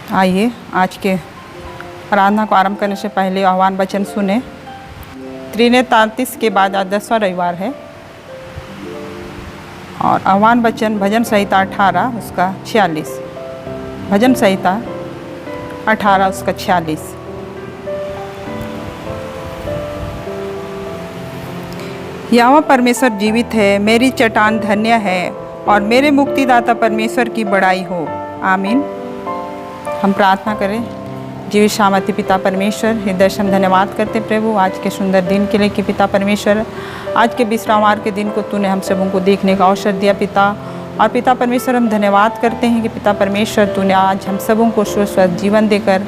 आइए आज के आराधना को आरंभ करने से पहले आह्वान वचन सुने। त्रिनेत्रांतिस के बाद आज 10वां रविवार है और आह्वान वचन भजन संहिता 18 उसका 46। भजन संहिता 18 उसका 46। यहोवा परमेश्वर जीवित है, मेरी चट्टान धन्य है और मेरे मुक्तिदाता परमेश्वर की बड़ाई हो। आमीन। हम प्रार्थना करें। जीवित शामर्थी पिता परमेश्वर, हृदय से हम धन्यवाद करते प्रभु आज के सुंदर दिन के लिए कि पिता परमेश्वर आज के विश्रामवार के दिन को तूने हम सबों को देखने का अवसर दिया पिता। और पिता परमेश्वर हम धन्यवाद करते हैं कि पिता परमेश्वर तूने आज हम सबों को स्वस्थ जीवन देकर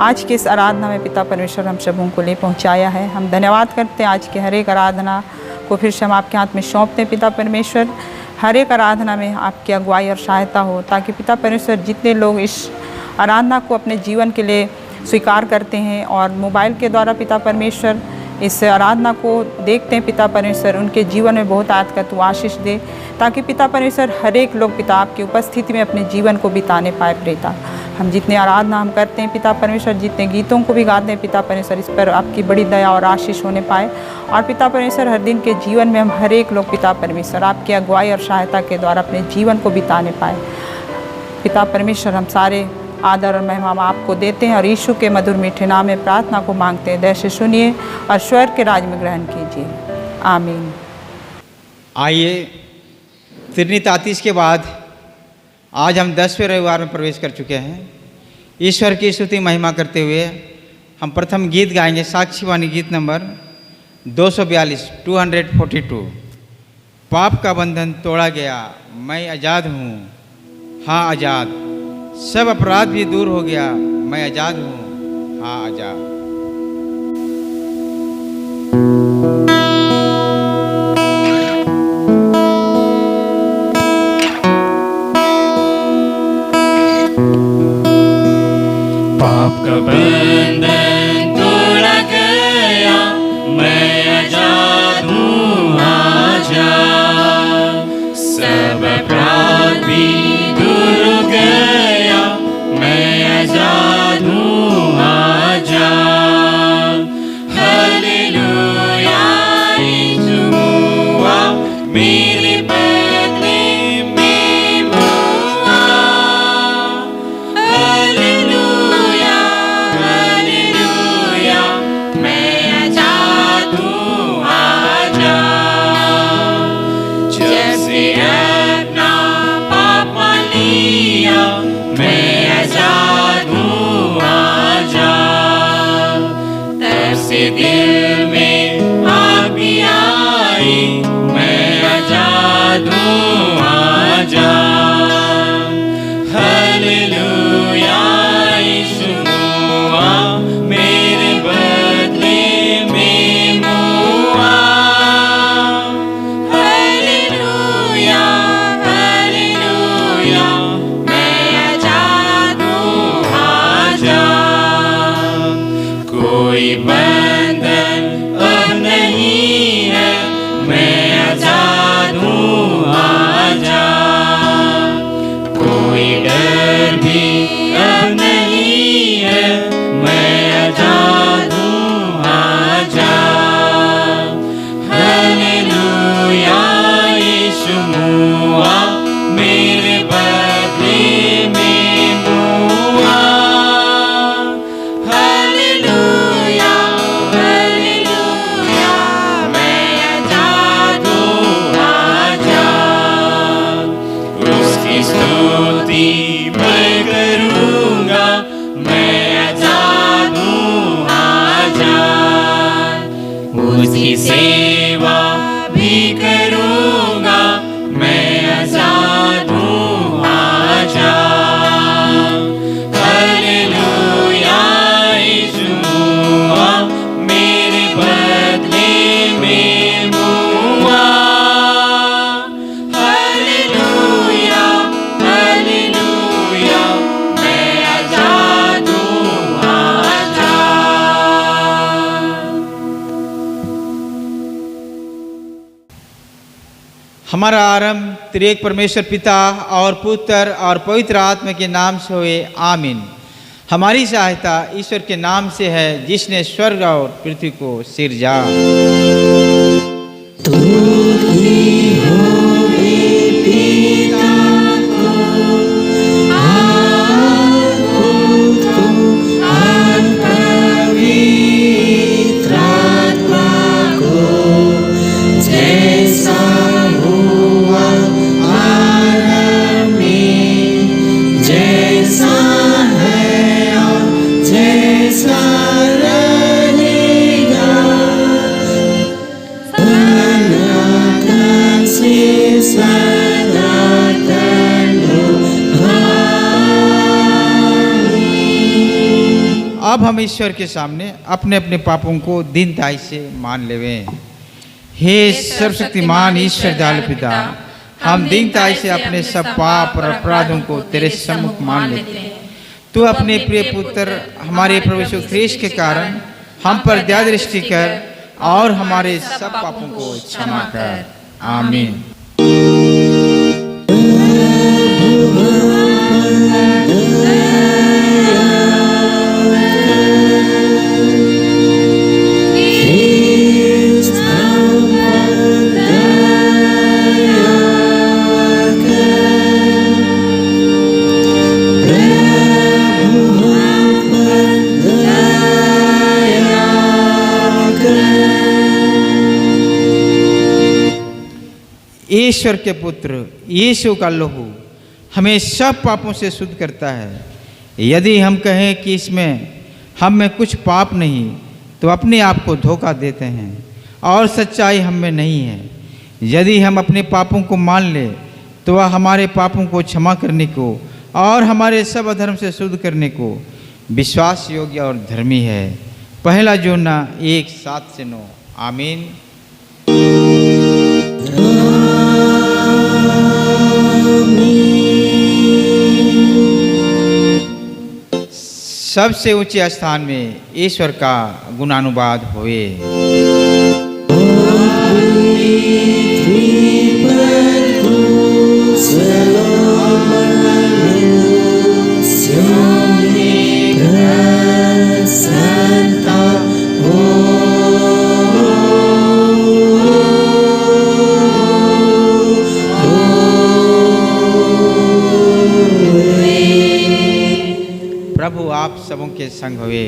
आज के इस आराधना में पिता परमेश्वर हम सबों को ले पहुँचाया है। हम धन्यवाद करते हैं आज के हर एक आराधना को फिर से हम आपके हाथ में सौंपते हैं पिता परमेश्वर। हर एक आराधना में आपकी अगुवाई और सहायता हो ताकि पिता परमेश्वर जितने लोग इस आराधना को अपने जीवन के लिए स्वीकार करते हैं और मोबाइल के द्वारा पिता परमेश्वर इस आराधना को देखते हैं पिता परमेश्वर, उनके जीवन में बहुत आज का तू आशीष दे ताकि पिता परमेश्वर हर एक लोग पिता आपकी उपस्थिति में अपने जीवन को बिताने पाए पिता। हम जितने आराधना हम करते हैं पिता परमेश्वर, जितने गीतों को भी गाते हैं पिता परमेश्वर, इस पर आपकी बड़ी दया और आशीष होने पाए और पिता परमेश्वर हर दिन के जीवन में हम हर एक लोग पिता परमेश्वर आपकी अगुवाई और सहायता के द्वारा अपने जीवन को बिताने पाए पिता परमेश्वर। हम सारे आदर और महिमा हम आपको देते हैं और यीशु के मधुर मीठे नाम में प्रार्थना को मांगते हैं। दया से सुनिए और स्वर्ग के राज में ग्रहण कीजिए। आमीन। आइए त्रिनेत्रांतिस के बाद आज हम 10वें रविवार में प्रवेश कर चुके हैं। ईश्वर की स्तुति महिमा करते हुए हम प्रथम गीत गाएंगे, साक्षीवाणी गीत नंबर 242 242। पाप का बंधन तोड़ा गया, मैं आज़ाद हूँ, हाँ आज़ाद, सब अपराध भी दूर हो गया, मैं आज़ाद हूँ, हाँ आज़ाद। पाप का बंधन तोड़ा गया, मैं आज़ाद हूँ, आज़ाद, सब अपराध भी दूर हो गया, मैं आज़ाद हूँ, आज़ाद। हालेलुया, यीशु हुआ मेरे बदले में हुआ। हालेलुया, हालेलुया, मैं आज़ाद हूँ, आज़ाद। जब से अपना पाप मान लिया, मैं आज़ाद हूँ, आज़ाद। तब से दिल में आग भी आई, मैं आज़ाद हूँ, आज़ाद। हालेलुया, यीशु हुआ मेरे बदले में हुआ। हालेलुया, हालेलुया, मैं आज़ाद हूँ, आज़ाद। कोई बंधन अब नहीं है, मैं आज़ाद हूँ, आज़ाद। कोई डर भी अब नहीं है, मैं आज़ाद हूँ, आज़ाद। हालेलुया, यीशु हुआ मेरे बदले में हुआ। हालेलुया, हालेलुया, मैं आज़ाद हूँ, आज़ाद। उसकी स्तुति मैं करूँगा, मैं आज़ाद हूँ, आज़ाद। उसकी सेवा भी करूँगा, मैं आज़ाद हूँ, आज़ाद। हालेलुया, यीशु हुआ मेरे बदले में हुआ। हालेलुया, हालेलुया, मैं आज़ाद हूँ, आज़ाद। हमारा आरंभ त्रिएक परमेश्वर पिता और पुत्र और पवित्र आत्मा के नाम से हुए। आमीन। हमारी सहायता ईश्वर के नाम से है जिसने स्वर्ग और पृथ्वी को सिरजा। अब हम ईश्वर के सामने अपने अपने पापों को दीनताई से मान लेवें। हे सर्वशक्तिमान ईश्वर दयालु पिता, हम दीनताई से अपने सब पाप और अपराधों को तेरे सम्मुख मान लेते हैं। तू अपने प्रिय पुत्र हमारे प्रभु यीशु ख्रीस्त के कारण हम पर दया दृष्टि कर और हमारे सब पापों को क्षमा कर। आमीन। ईश्वर के पुत्र यीशु का लहू हमें सब पापों से शुद्ध करता है। यदि हम कहें कि इसमें हम में कुछ पाप नहीं तो अपने आप को धोखा देते हैं और सच्चाई हम में नहीं है। यदि हम अपने पापों को मान ले तो वह हमारे पापों को क्षमा करने को और हमारे सब अधर्म से शुद्ध करने को विश्वास योग्य और धर्मी है। पहला यूहन्ना 1:7-9। आमीन। सबसे ऊंचे स्थान में ईश्वर का गुणानुवाद होए। प्रभु आप सबों के संग हुए।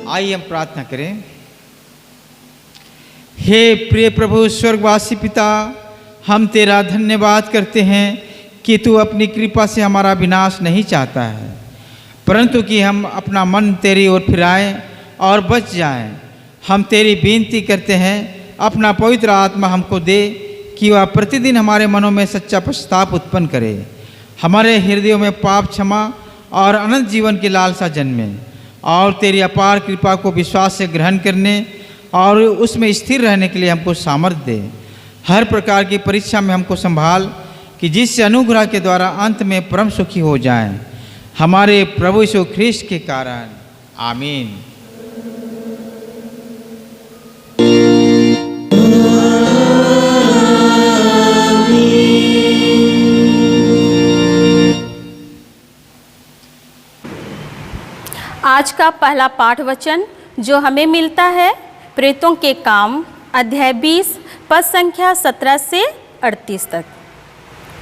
आइए हम प्रार्थना करें। हे प्रिय प्रभु स्वर्गवासी पिता, हम तेरा धन्यवाद करते हैं कि तू अपनी कृपा से हमारा विनाश नहीं चाहता है, परंतु कि हम अपना मन तेरी ओर फिराएं और बच जाएं। हम तेरी बेनती करते हैं, अपना पवित्र आत्मा हमको दे कि वह प्रतिदिन हमारे मनों में सच्चा पश्चाताप उत्पन्न करे, हमारे हृदयों में पाप क्षमा और अनंत जीवन की लालसा जन्मे, और तेरी अपार कृपा को विश्वास से ग्रहण करने और उसमें स्थिर रहने के लिए हमको सामर्थ्य दे। हर प्रकार की परीक्षा में हमको संभाल कि जिससे अनुग्रह के द्वारा अंत में परम सुखी हो जाएं, हमारे प्रभु यीशु ख्रीस्त के कारण। आमीन। आज का पहला पाठ वचन जो हमें मिलता है प्रेतों के काम अध्याय 20 पद संख्या 17 से 38 तक।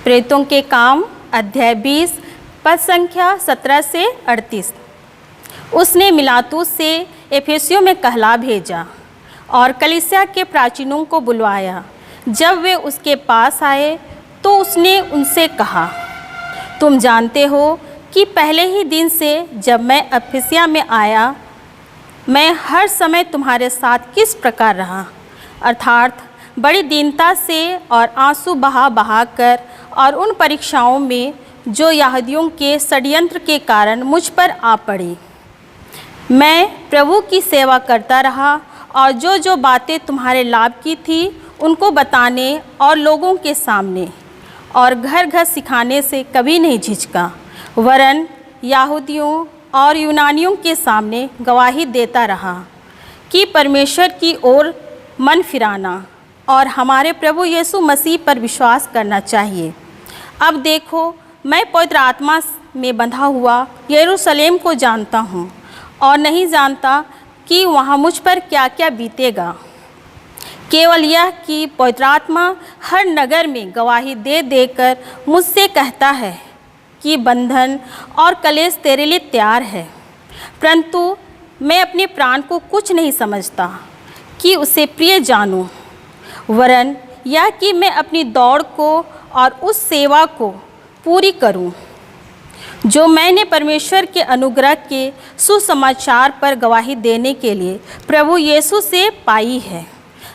प्रेतों के काम अध्याय 20 पद संख्या 17 से 38। उसने मिलातुस से एफेसियों में कहला भेजा और कलीसिया के प्राचीनों को बुलवाया। जब वे उसके पास आए तो उसने उनसे कहा, तुम जानते हो कि पहले ही दिन से जब मैं एफेसिया में आया, मैं हर समय तुम्हारे साथ किस प्रकार रहा, अर्थात बड़ी दीनता से और आंसू बहा कर, और उन परीक्षाओं में जो यहूदियों के षड्यंत्र के कारण मुझ पर आ पड़ी। मैं प्रभु की सेवा करता रहा और जो जो बातें तुम्हारे लाभ की थी उनको बताने और लोगों के सामने और घर घर सिखाने से कभी नहीं झिझका, वरन यहूदियों और यूनानियों के सामने गवाही देता रहा। कि परमेश्वर की ओर मन फिराना और हमारे प्रभु यीशु मसीह पर विश्वास करना चाहिए। अब देखो, मैं पवित्र आत्मा में बंधा हुआ यरूशलेम को जानता हूँ और नहीं जानता कि वहाँ मुझ पर क्या क्या बीतेगा। केवल यह कि पवित्र आत्मा हर नगर में गवाही दे देकर मुझसे कहता है कि बंधन और कलेश तेरे लिए तैयार है, परंतु मैं अपने प्राण को कुछ नहीं समझता कि उसे प्रिय जानूं, वरन यह कि मैं अपनी दौड़ को और उस सेवा को पूरी करूं, जो मैंने परमेश्वर के अनुग्रह के सुसमाचार पर गवाही देने के लिए प्रभु यीशु से पाई है।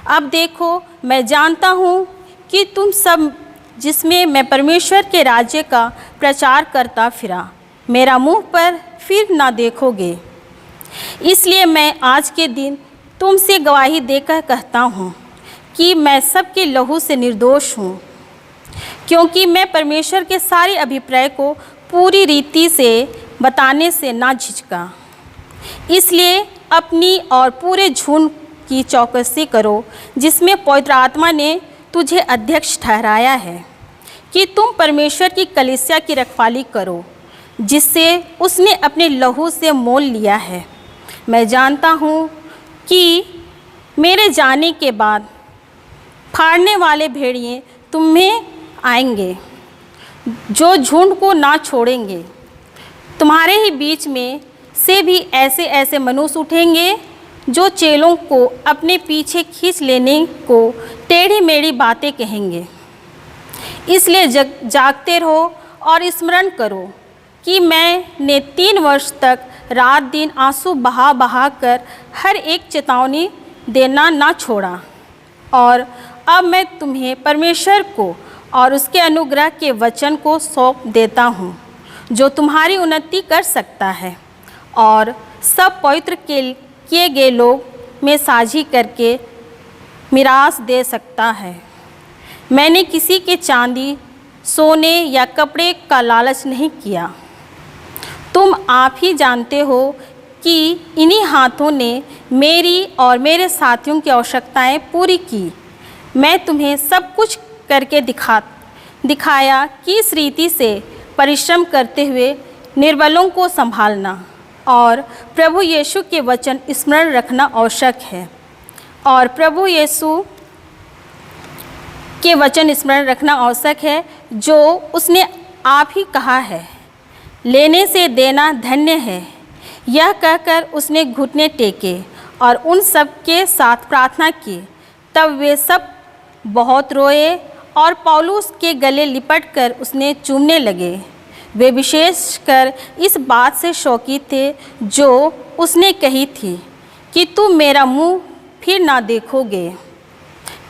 अब देखो, मैं जानता हूँ कि तुम सब जिसमें मैं परमेश्वर के राज्य का प्रचार करता फिरा, मेरा मुँह पर फिर ना देखोगे। इसलिए मैं आज के दिन तुमसे गवाही देकर कहता हूँ कि मैं सबके लहू से निर्दोष हूँ, क्योंकि मैं परमेश्वर के सारे अभिप्राय को पूरी रीति से बताने से ना झिझका। इसलिए अपनी और पूरे झुंड की चौकसी करो, जिसमें पवित्र आत्मा ने तुझे अध्यक्ष ठहराया है, कि तुम परमेश्वर की कलीसिया की रखवाली करो, जिससे उसने अपने लहू से मोल लिया है। मैं जानता हूँ कि मेरे जाने के बाद फाड़ने वाले भेड़िए तुम्हें आएंगे, जो झुंड को ना छोड़ेंगे। तुम्हारे ही बीच में से भी ऐसे ऐसे मनुष्य उठेंगे, जो चेलों को अपने पीछे खींच लेने को टेढ़ी मेढ़ी बातें कहेंगे। इसलिए जागते रहो और स्मरण करो कि मैंने 3 वर्ष तक रात दिन आंसू बहा बहा कर हर एक चेतावनी देना ना छोड़ा। और अब मैं तुम्हें परमेश्वर को और उसके अनुग्रह के वचन को सौंप देता हूँ, जो तुम्हारी उन्नति कर सकता है और सब पवित्र किए गए लोग में साझी करके मिरास दे सकता है। मैंने किसी के चांदी, सोने या कपड़े का लालच नहीं किया। तुम आप ही जानते हो कि इन्हीं हाथों ने मेरी और मेरे साथियों की आवश्यकताएं पूरी की। मैं तुम्हें सब कुछ करके दिखाया कि इस रीति से परिश्रम करते हुए निर्बलों को संभालना और प्रभु यीशु के वचन स्मरण रखना आवश्यक है। और प्रभु यीशु के वचन स्मरण रखना आवश्यक है, जो उसने आप ही कहा है, लेने से देना धन्य है। यह कहकर उसने घुटने टेके और उन सब के साथ प्रार्थना की। तब वे सब बहुत रोए और पौलुस के गले लिपट कर उसने चूमने लगे। वे विशेषकर इस बात से शौकी थे जो उसने कही थी कि तुम मेरा मुंह फिर ना देखोगे।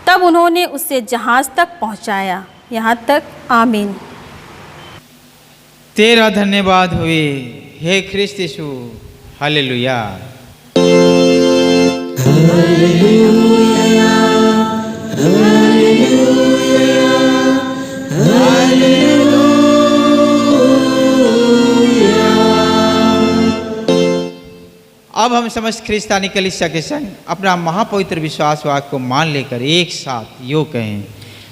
तब उन्होंने उसे जहाज़ तक पहुंचाया। यहाँ तक आमीन। तेरा धन्यवाद हुए हे ख्रिस्त यीशु। हालेलुया। अब हम समस्त ख्रिस्तानी कलीसिया के संग अपना महापवित्र विश्वास वाक्य को मान लेकर एक साथ यो कहें,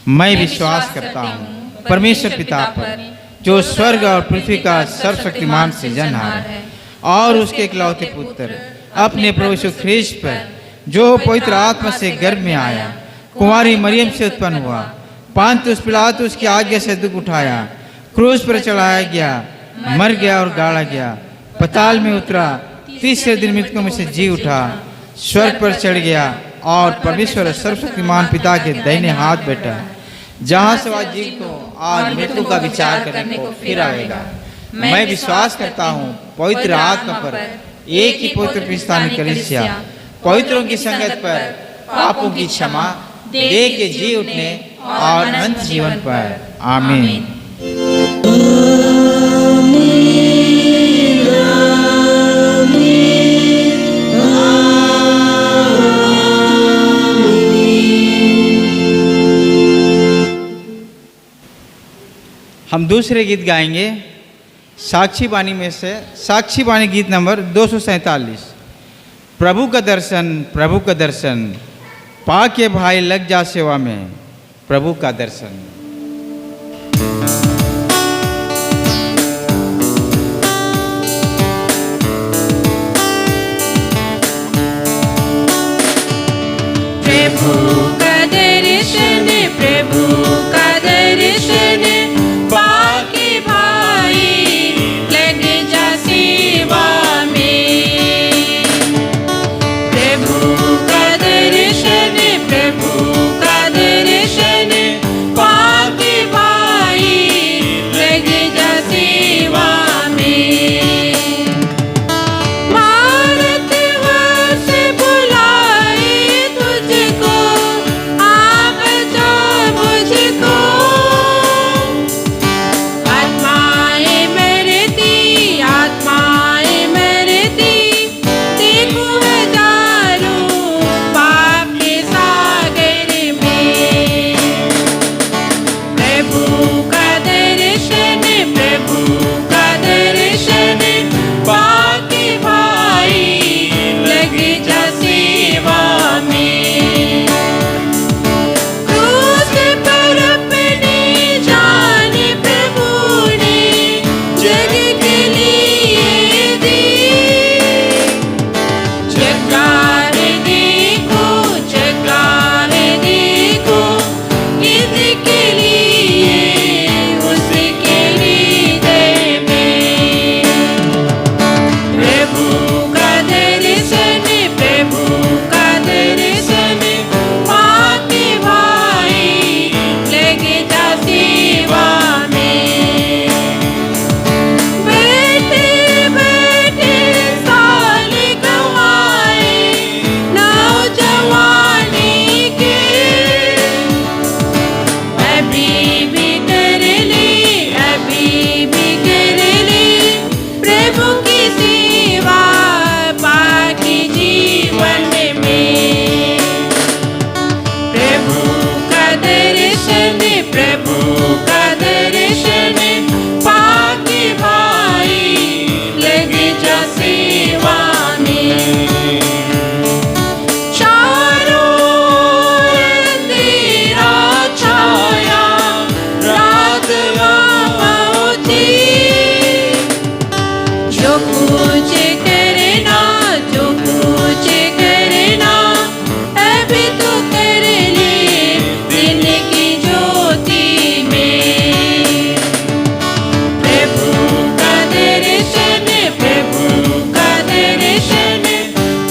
मैं विश्वास करता हूँ परमेश्वर पिता पर, जो स्वर्ग और पृथ्वी का सर्वशक्तिमान सृजनहार है, और उसके इकलौते पुत्र अपने प्रभु यीशु ख्रिस्त पर, जो पवित्र आत्मा से गर्भ में आया, कुंवारी मरियम से उत्पन्न हुआ, पांतुस पिलातुस की आज्ञा से दुख उठाया, क्रूस पर चढ़ाया गया, मर गया और गाड़ा गया, पाताल में उतरा, तीसरे दिन मृतकों में से जी उठा, स्वर्ग पर चढ़ गया और परमेश्वर सर्वशक्तिमान पिता के दाहिने हाथ बैठा, जहाँ से वह जीवितों और मृत्यु का विचार करने को फिर आएगा। मैं विश्वास करता हूँ पवित्र आत्मा पर, एक ही पवित्र ख्रिस्तानी कलीसिया, पवित्रों की संगत पर, पापों की क्षमा, देह के जी उठने और अनंत जीवन पर। आमीन। हम दूसरे गीत गाएंगे साक्षी बानी में से, साक्षी बानी गीत नंबर 247। प्रभु का दर्शन पा के भाई लग जा सेवा में, प्रभु का दर्शन। प्रभु का दर्शन, प्रभु का दर्शन पाके भाई लग जा सेवा में। प्रभु का दर्शन, प्रभु का दर्शन पाके भाई लग जा सेवा में। भारत वर्ष बुलाए तुझको, आप जो मुझको। आत्माएं मरती, आत्माएं मरती, देखो हजारों पाप के सागर में। प्रभु का दर्शन, प्रभु का दर्शन पाके भाई लग जा सेवा में। क्रूस पर अपनी जान प्रभु ने जग के लिए दी। जगकार देखो, जगकार देखो, इसके लिए उसके हृदय में। प्रभु का दर्शन, प्रभु का दर्शन पाके भाई लग जा सेवा में। बैठे बैठे साल गंवाए नौजवानी के, अभी भी कर ले, अभी भी कर ले प्रभु की सेवा बाकी जीवन में। प्रभु का दर्शन, प्रभु का दर्शन पाके भाई लग जा सेवा में। चारों ओर अंधेरा छाया, रात पहुंची। जो कुछ करना, जो कुछ करना अभी तो कर ले दिन की ज्योति में। प्रभु का दर्शन, प्रभु का दर्शन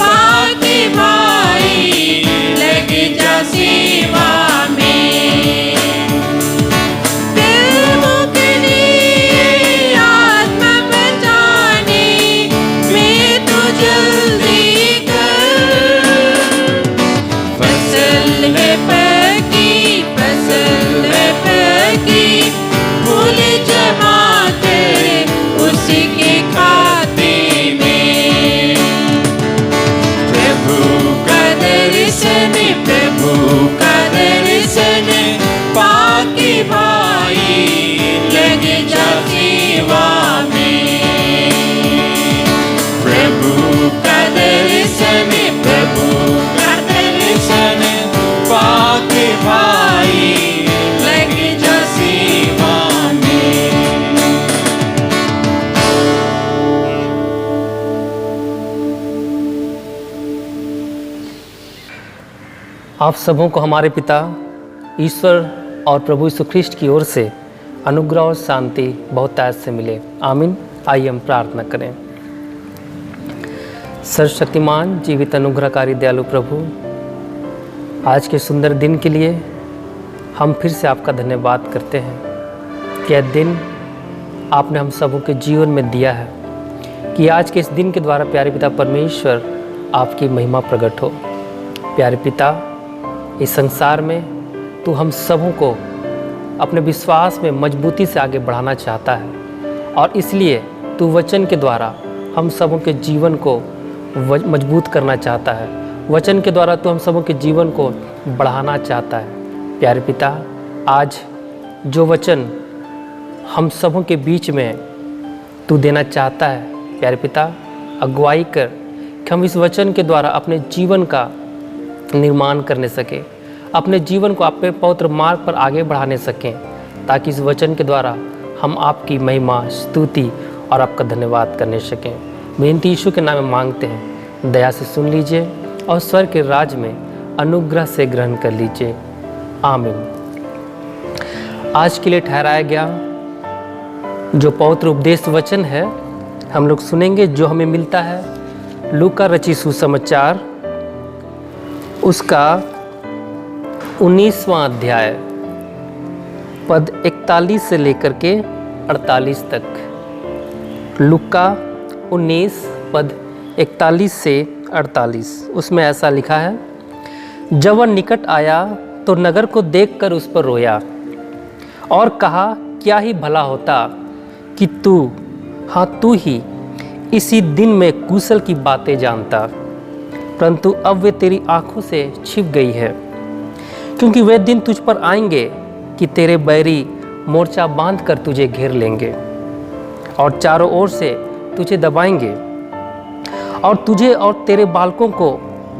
पाके भाई लग जा सेवा में। प्रभु के लिए आत्मा बचाने में तो जल्दी कर। फसल है पकी, फसल है पकी, फूल जमा कर उसी के खाते में। प्रभु का दर्शन, प्रभु का दर्शन पाके भाई लग जा सेवा में। प्रभु का दर्शन, प्रभु का दर्शन पाके भाई लग जा सेवा में। आप सबों को हमारे पिता ईश्वर और प्रभु यीशु ख्रिस्ट की ओर से अनुग्रह और शांति बहुतायत से मिले। आमीन। आइए हम प्रार्थना करें। सर्वशक्तिमान जीवित अनुग्रहकारी दयालु प्रभु, आज के सुंदर दिन के लिए हम फिर से आपका धन्यवाद करते हैं कि यह दिन आपने हम सबों के जीवन में दिया है, कि आज के इस दिन के द्वारा प्यारे पिता परमेश्वर आपकी महिमा प्रकट हो। प्यारे पिता, इस संसार में तू हम सबों को अपने विश्वास में मजबूती से आगे बढ़ाना चाहता है, और इसलिए तू वचन के द्वारा हम सबों के जीवन को मजबूत करना चाहता है। वचन के द्वारा तू हम सबों के जीवन को बढ़ाना चाहता है। प्यारे पिता, आज जो वचन हम सबों के बीच में तू देना चाहता है, प्यारे पिता अगुवाई कर, कि हम इस वचन के द्वारा अपने जीवन का निर्माण करने सकें, अपने जीवन को अपने पवित्र मार्ग पर आगे बढ़ाने सकें, ताकि इस वचन के द्वारा हम आपकी महिमा, स्तुति और आपका धन्यवाद करने सकें। बेनती यीशु के नाम में मांगते हैं, दया से सुन लीजिए और स्वर्ग के राज में अनुग्रह से ग्रहण कर लीजिए। आमीन। आज के लिए ठहराया गया जो पवित्र उपदेश वचन है हम लोग सुनेंगे, जो हमें मिलता है लूका रचित सुसमाचार उसका 19वां अध्याय पद 41 से लेकर के 48 तक। लूका 19 पद 41 से 48, उसमें ऐसा लिखा है, जब वह निकट आया तो नगर को देखकर उस पर रोया और कहा, क्या ही भला होता कि तू ही इसी दिन में कुशल की बातें जानता, परंतु अब वे तेरी आंखों से छिप गई है। क्योंकि वे दिन तुझ पर आएंगे कि तेरे बैरी मोर्चा बांध कर तुझे घेर लेंगे और चारों ओर से तुझे दबाएंगे और तुझे और तेरे बालकों को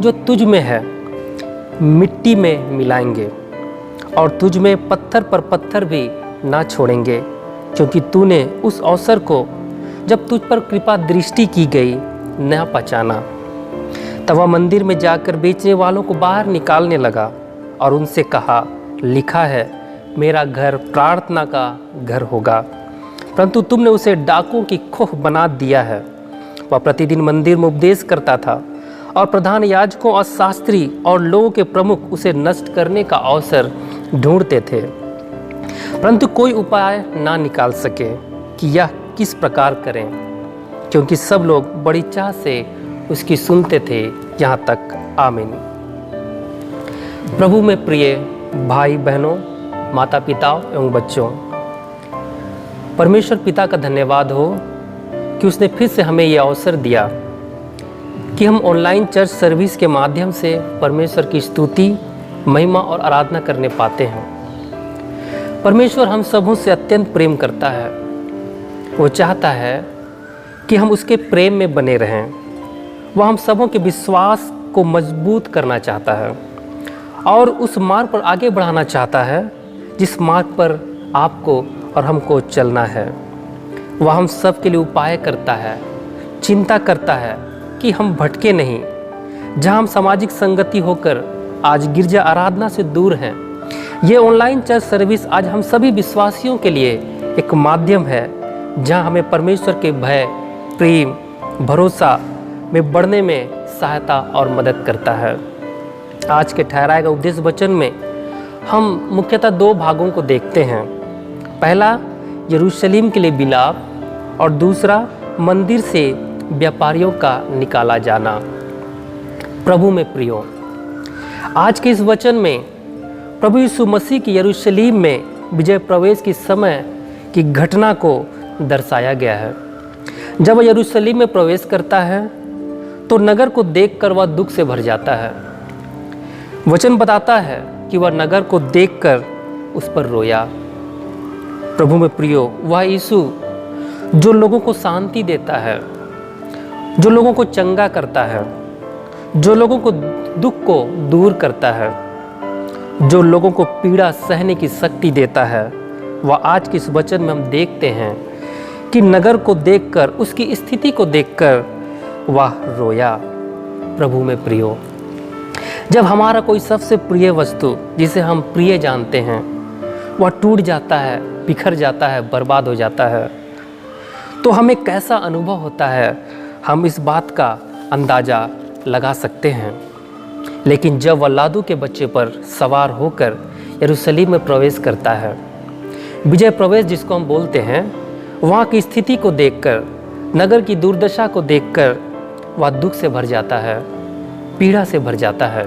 जो तुझ में है मिट्टी में मिलाएंगे और तुझ में पत्थर पर पत्थर भी ना छोड़ेंगे, क्योंकि तूने उस अवसर को जब तुझ पर कृपा दृष्टि की गई न पहचाना। तब वह मंदिर में जाकर बेचने वालों को बाहर निकालने लगा और उनसे कहा, लिखा है, मेरा घर प्रार्थना का घर होगा, परंतु तुमने उसे डाकुओं की खोह बना दिया है। वह प्रतिदिन मंदिर में उपदेश करता था और प्रधान याजकों और शास्त्री और लोगों के प्रमुख उसे नष्ट करने का अवसर ढूंढते थे, परंतु कोई उपाय ना निकाल सके कि यह किस प्रकार करें, क्योंकि सब लोग बड़ी चाह से उसकी सुनते थे। यहाँ तक। आमीन। प्रभु में प्रिय भाई बहनों, माता पिता एवं बच्चों, परमेश्वर पिता का धन्यवाद हो कि उसने फिर से हमें यह अवसर दिया कि हम ऑनलाइन चर्च सर्विस के माध्यम से परमेश्वर की स्तुति, महिमा और आराधना करने पाते हैं। परमेश्वर हम सबों से अत्यंत प्रेम करता है। वो चाहता है कि हम उसके प्रेम में बने रहें। वह हम सबों के विश्वास को मजबूत करना चाहता है और उस मार्ग पर आगे बढ़ाना चाहता है जिस मार्ग पर आपको और हमको चलना है। वह हम सब के लिए उपाय करता है, चिंता करता है कि हम भटके नहीं। जहाँ हम सामाजिक संगति होकर आज गिरजा आराधना से दूर हैं, ये ऑनलाइन चर्च सर्विस आज हम सभी विश्वासियों के लिए एक माध्यम है जहाँ हमें परमेश्वर के भय, प्रेम, भरोसा में बढ़ने में सहायता और मदद करता है। आज के ठहराए गए उपदेश वचन में हम मुख्यतः 2 भागों को देखते हैं। पहला यरूशलेम के लिए विलाप और दूसरा मंदिर से व्यापारियों का निकाला जाना। प्रभु में प्रियो, आज के इस वचन में प्रभु यीशु मसीह की यरूशलेम में विजय प्रवेश की समय की घटना को दर्शाया गया है। जब वह यरूशलेम में प्रवेश करता है तो नगर को देखकर वह दुख से भर जाता है। वचन बताता है कि वह नगर को देखकर उस पर रोया। प्रभु में प्रियो, वह यीशु जो लोगों को शांति देता है, जो लोगों को चंगा करता है, जो लोगों को दुख को दूर करता है, जो लोगों को पीड़ा सहने की शक्ति देता है, वह आज के इस वचन में हम देखते हैं कि नगर को देखकर, उसकी स्थिति को देखकर वह रोया। प्रभु में प्रियो, जब हमारा कोई सबसे प्रिय वस्तु जिसे हम प्रिय जानते हैं वह टूट जाता है, बिखर जाता है, बर्बाद हो जाता है, तो हमें कैसा अनुभव होता है, हम इस बात का अंदाज़ा लगा सकते हैं। लेकिन जब वह लादू के बच्चे पर सवार होकर यरूशलेम में प्रवेश करता है, विजय प्रवेश जिसको हम बोलते हैं, वहाँ की स्थिति को देखकर, नगर की दुर्दशा को देखकर वह दुख से भर जाता है, पीड़ा से भर जाता है।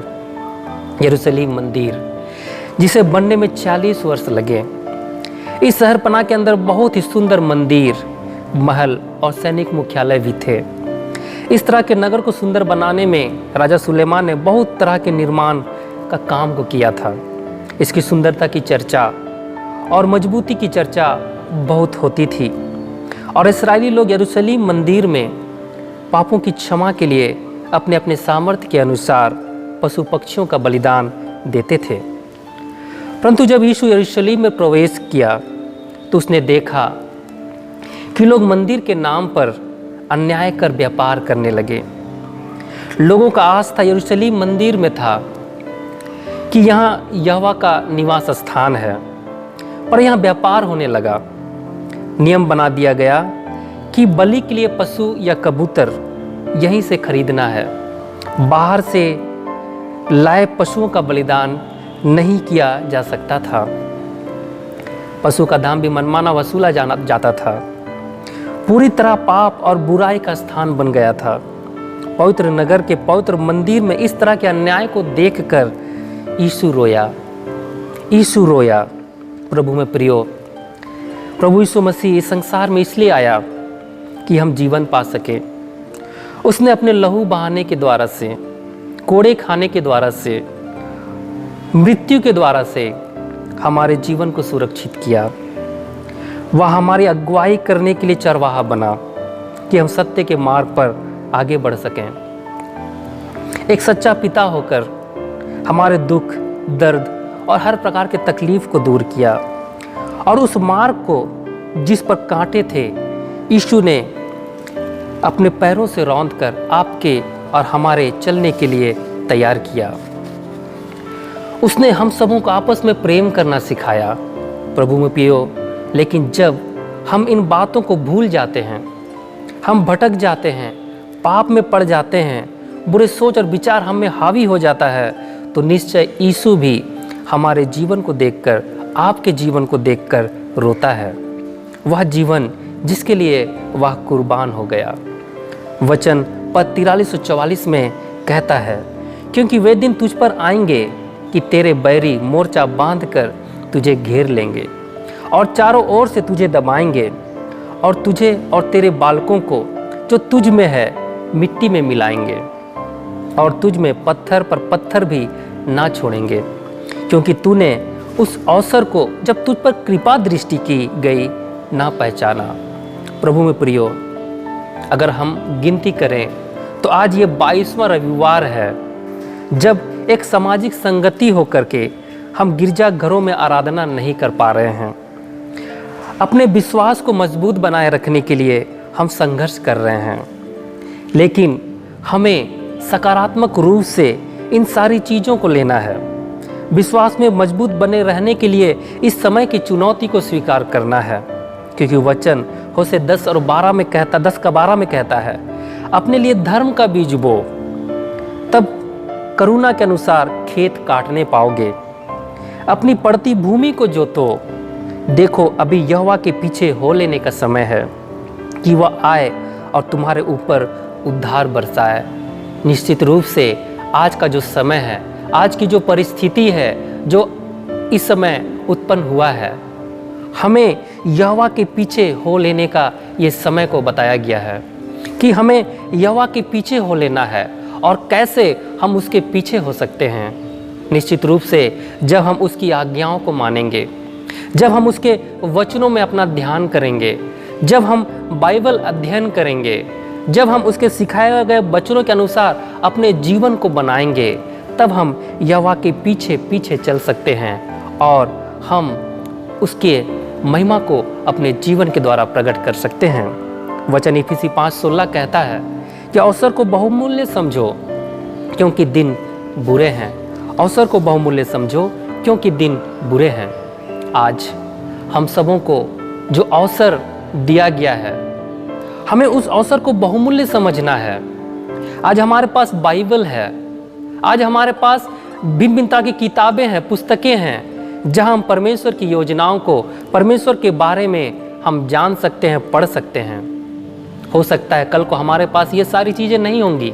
यरूशलेम मंदिर जिसे बनने में 40 वर्ष लगे, इस शहरपनाह के अंदर बहुत ही सुंदर मंदिर, महल और सैनिक मुख्यालय भी थे। इस तरह के नगर को सुंदर बनाने में राजा सुलेमान ने बहुत तरह के निर्माण का काम को किया था। इसकी सुंदरता की चर्चा और मजबूती की चर्चा बहुत होती थी और इस्राएली लोग यरूशलेम मंदिर में पापों की क्षमा के लिए अपने अपने सामर्थ्य के अनुसार पशु पक्षियों का बलिदान देते थे। परंतु जब यीशु यरूशलेम में प्रवेश किया तो उसने देखा कि लोग मंदिर के नाम पर अन्याय कर व्यापार करने लगे। लोगों का आस्था यरूशलेम मंदिर में था कि यहाँ यहोवा का निवास स्थान है, पर यहाँ व्यापार होने लगा। नियम बना दिया गया कि बलि के लिए पशु या कबूतर यहीं से खरीदना है, बाहर से लाए पशुओं का बलिदान नहीं किया जा सकता था। पशु का दाम भी मनमाना वसूला जाता था। पूरी तरह पाप और बुराई का स्थान बन गया था। पवित्र नगर के पवित्र मंदिर में इस तरह के अन्याय को देखकर यीशु रोया। प्रभु में प्रियो, प्रभु यीशु मसीह इस संसार में इसलिए आया कि हम जीवन पा सके। उसने अपने लहू बहाने के द्वारा से, कोड़े खाने के द्वारा से, मृत्यु के द्वारा से हमारे जीवन को सुरक्षित किया। वह हमारी अगुवाई करने के लिए चरवाहा बना कि हम सत्य के मार्ग पर आगे बढ़ सकें। एक सच्चा पिता होकर हमारे दुख, दर्द और हर प्रकार के तकलीफ को दूर किया, और उस मार्ग को जिस पर कांटे थे यीशु ने अपने पैरों से रौंदकर आपके और हमारे चलने के लिए तैयार किया। उसने हम सबों को आपस में प्रेम करना सिखाया। प्रभु में प्रियो, लेकिन जब हम इन बातों को भूल जाते हैं, हम भटक जाते हैं, पाप में पड़ जाते हैं, बुरे सोच और विचार हम में हावी हो जाता है, तो निश्चय यीशु भी हमारे जीवन को देखकर, आपके जीवन को देखकर रोता है। वह जीवन जिसके लिए वह कुर्बान हो गया। वचन पद 43-44 में कहता है, क्योंकि वे दिन तुझ पर आएंगे कि तेरे बैरी मोर्चा बांधकर तुझे घेर लेंगे और चारों ओर से तुझे दबाएंगे, और तुझे और तेरे बालकों को जो तुझ में है मिट्टी में मिलाएंगे, और तुझ में पत्थर पर पत्थर भी ना छोड़ेंगे, क्योंकि तूने उस अवसर को जब तुझ पर कृपा दृष्टि की गई ना पहचाना। प्रभु में प्रियो, अगर हम गिनती करें तो आज ये 22वां रविवार है जब एक सामाजिक संगति होकर के हम गिरजाघरों में आराधना नहीं कर पा रहे हैं। अपने विश्वास को मजबूत बनाए रखने के लिए हम संघर्ष कर रहे हैं, लेकिन हमें सकारात्मक रूप से इन सारी चीज़ों को लेना है। विश्वास में मजबूत बने रहने के लिए इस समय की चुनौती को स्वीकार करना है, क्योंकि वचन होशे 10:12 में कहता है, अपने लिए धर्म का बीज बो, तब करुणा के अनुसार खेत काटने पाओगे। अपनी पड़ती भूमि को जोतो। देखो, अभी यहोवा के पीछे हो लेने का समय है कि वह आए और तुम्हारे ऊपर उद्धार बरसाए। निश्चित रूप से आज का जो समय है, आज की जो परिस्थिति है, जो इस समय उत्पन्न हुआ है, हमें यहोवा के पीछे हो लेने का ये समय को बताया गया है कि हमें यहोवा के पीछे हो लेना है। और कैसे हम उसके पीछे हो सकते हैं? निश्चित रूप से जब हम उसकी आज्ञाओं को मानेंगे, जब हम उसके वचनों में अपना ध्यान करेंगे, जब हम बाइबल अध्ययन करेंगे, जब हम उसके सिखाए गए वचनों के अनुसार अपने जीवन को बनाएंगे, तब हम यहोवा के पीछे पीछे चल सकते हैं और हम उसके महिमा को अपने जीवन के द्वारा प्रकट कर सकते हैं। वचन इफिसी 5:16 कहता है कि अवसर को बहुमूल्य समझो क्योंकि दिन बुरे हैं। अवसर को बहुमूल्य समझो क्योंकि दिन बुरे हैं। आज हम सबों को जो अवसर दिया गया है, हमें उस अवसर को बहुमूल्य समझना है। आज हमारे पास बाइबल है, आज हमारे पास भिन्न भिन्न तरह की किताबें हैं, पुस्तकें हैं, जहां हम परमेश्वर की योजनाओं को, परमेश्वर के बारे में हम जान सकते हैं, पढ़ सकते हैं। हो सकता है कल को हमारे पास ये सारी चीज़ें नहीं होंगी,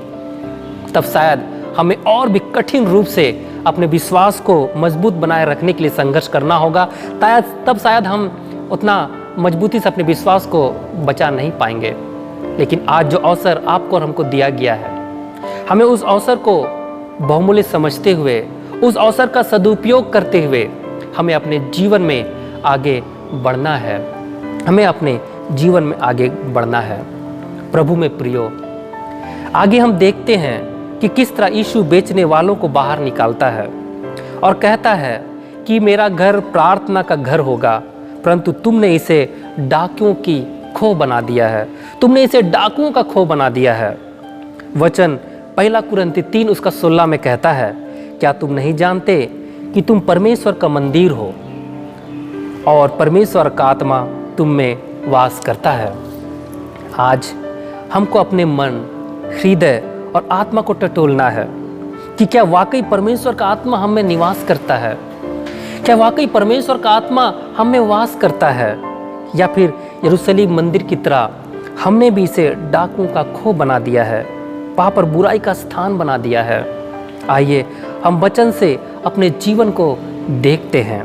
तब शायद हमें और भी कठिन रूप से अपने विश्वास को मजबूत बनाए रखने के लिए संघर्ष करना होगा। तब शायद हम उतना मजबूती से अपने विश्वास को बचा नहीं पाएंगे। लेकिन आज जो अवसर आपको और हमको दिया गया है, हमें उस अवसर को बहुमूल्य समझते हुए, उस अवसर का सदुपयोग करते हुए हमें अपने जीवन में आगे बढ़ना है। हमें अपने जीवन में आगे बढ़ना है। प्रभु में प्रियो, आगे हम देखते हैं कि किस तरह यीशु बेचने वालों को बाहर निकालता है और कहता है कि मेरा घर प्रार्थना का घर होगा, परंतु तुमने इसे डाकुओं की खो बना दिया है, तुमने इसे डाकुओं का खो बना दिया है। वचन 1 कुरिन्थी 3:16 में कहता है, क्या तुम नहीं जानते कि तुम परमेश्वर का मंदिर हो और परमेश्वर का आत्मा तुम में वास करता है। आज हमको अपने मन, हृदय और आत्मा को टटोलना है कि क्या वाकई परमेश्वर का आत्मा हम में निवास करता है, क्या वाकई परमेश्वर का आत्मा हम में वास करता है, या फिर यरूशलेम मंदिर की तरह हमने भी इसे डाकुओं का खो बना दिया है, पाप और बुराई का स्थान बना दिया है। आइए हम वचन से अपने जीवन को देखते हैं।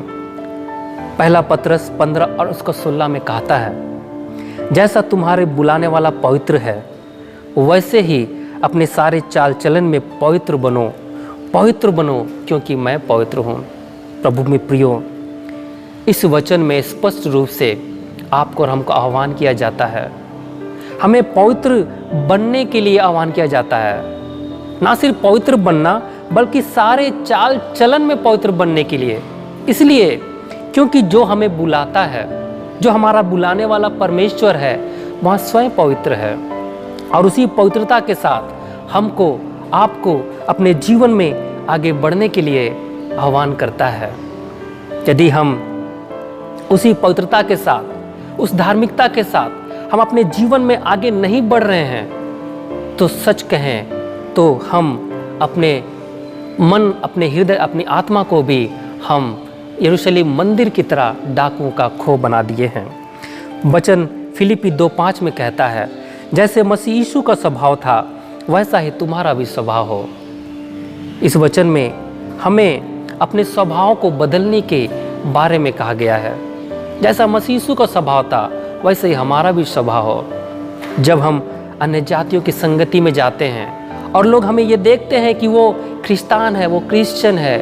1 पतरस 15 और उसका 16 में कहता है, जैसा तुम्हारे बुलाने वाला पवित्र है, वैसे ही अपने सारे चाल चलन में पवित्र बनो क्योंकि मैं पवित्र हूँ। प्रभु में प्रियो, इस वचन में स्पष्ट रूप से आपको और हमको आह्वान किया जाता है, हमें पवित्र बनने के लिए आह्वान किया जाता है। ना सिर्फ पवित्र बनना, बल्कि सारे चाल चलन में पवित्र बनने के लिए। इसलिए क्योंकि जो हमें बुलाता है, जो हमारा बुलाने वाला परमेश्वर है, वह स्वयं पवित्र है और उसी पवित्रता के साथ हमको, आपको अपने जीवन में आगे बढ़ने के लिए आह्वान करता है। यदि हम उसी पवित्रता के साथ, उस धार्मिकता के साथ हम अपने जीवन में आगे नहीं बढ़ रहे हैं, तो सच कहें तो हम अपने मन, अपने हृदय, अपनी आत्मा को भी हम यरूशलेम मंदिर की तरह डाकुओं का खो बना दिए हैं। वचन फिलिपी 2:5 में कहता है, जैसे मसीह यीशु का स्वभाव था, वैसा ही तुम्हारा भी स्वभाव हो। इस वचन में हमें अपने स्वभाव को बदलने के बारे में कहा गया है। जैसा मसीह यीशु का स्वभाव था, वैसे ही हमारा भी स्वभाव हो। जब हम अन्य जातियों की संगति में जाते हैं और लोग हमें ये देखते हैं कि वो क्रिस्तान है, वो क्रिश्चियन है,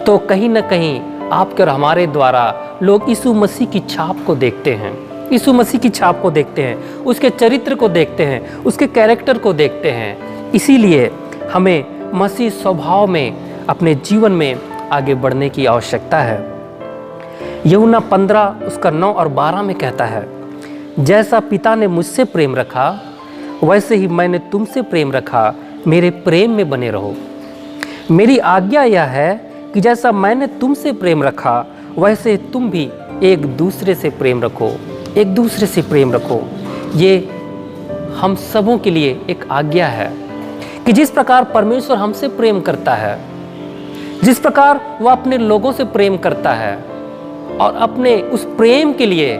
तो कहीं ना कहीं आपके और हमारे द्वारा लोग यीशु मसीह की छाप को देखते हैं, यीशु मसीह की छाप को देखते हैं, उसके चरित्र को देखते हैं, उसके कैरेक्टर को देखते हैं। इसीलिए हमें मसीह स्वभाव में अपने जीवन में आगे बढ़ने की आवश्यकता है। यूहन्ना 15 उसका 9 और 12 में कहता है, जैसा पिता ने मुझसे प्रेम रखा, वैसे ही मैंने तुमसे प्रेम रखा, मेरे प्रेम में बने रहो। मेरी आज्ञा यह है कि जैसा मैंने तुमसे प्रेम रखा, वैसे तुम भी एक दूसरे से प्रेम रखो, एक दूसरे से प्रेम रखो। ये हम सबों के लिए एक आज्ञा है कि जिस प्रकार परमेश्वर हमसे प्रेम करता है, जिस प्रकार वह अपने लोगों से प्रेम करता है और अपने उस प्रेम के लिए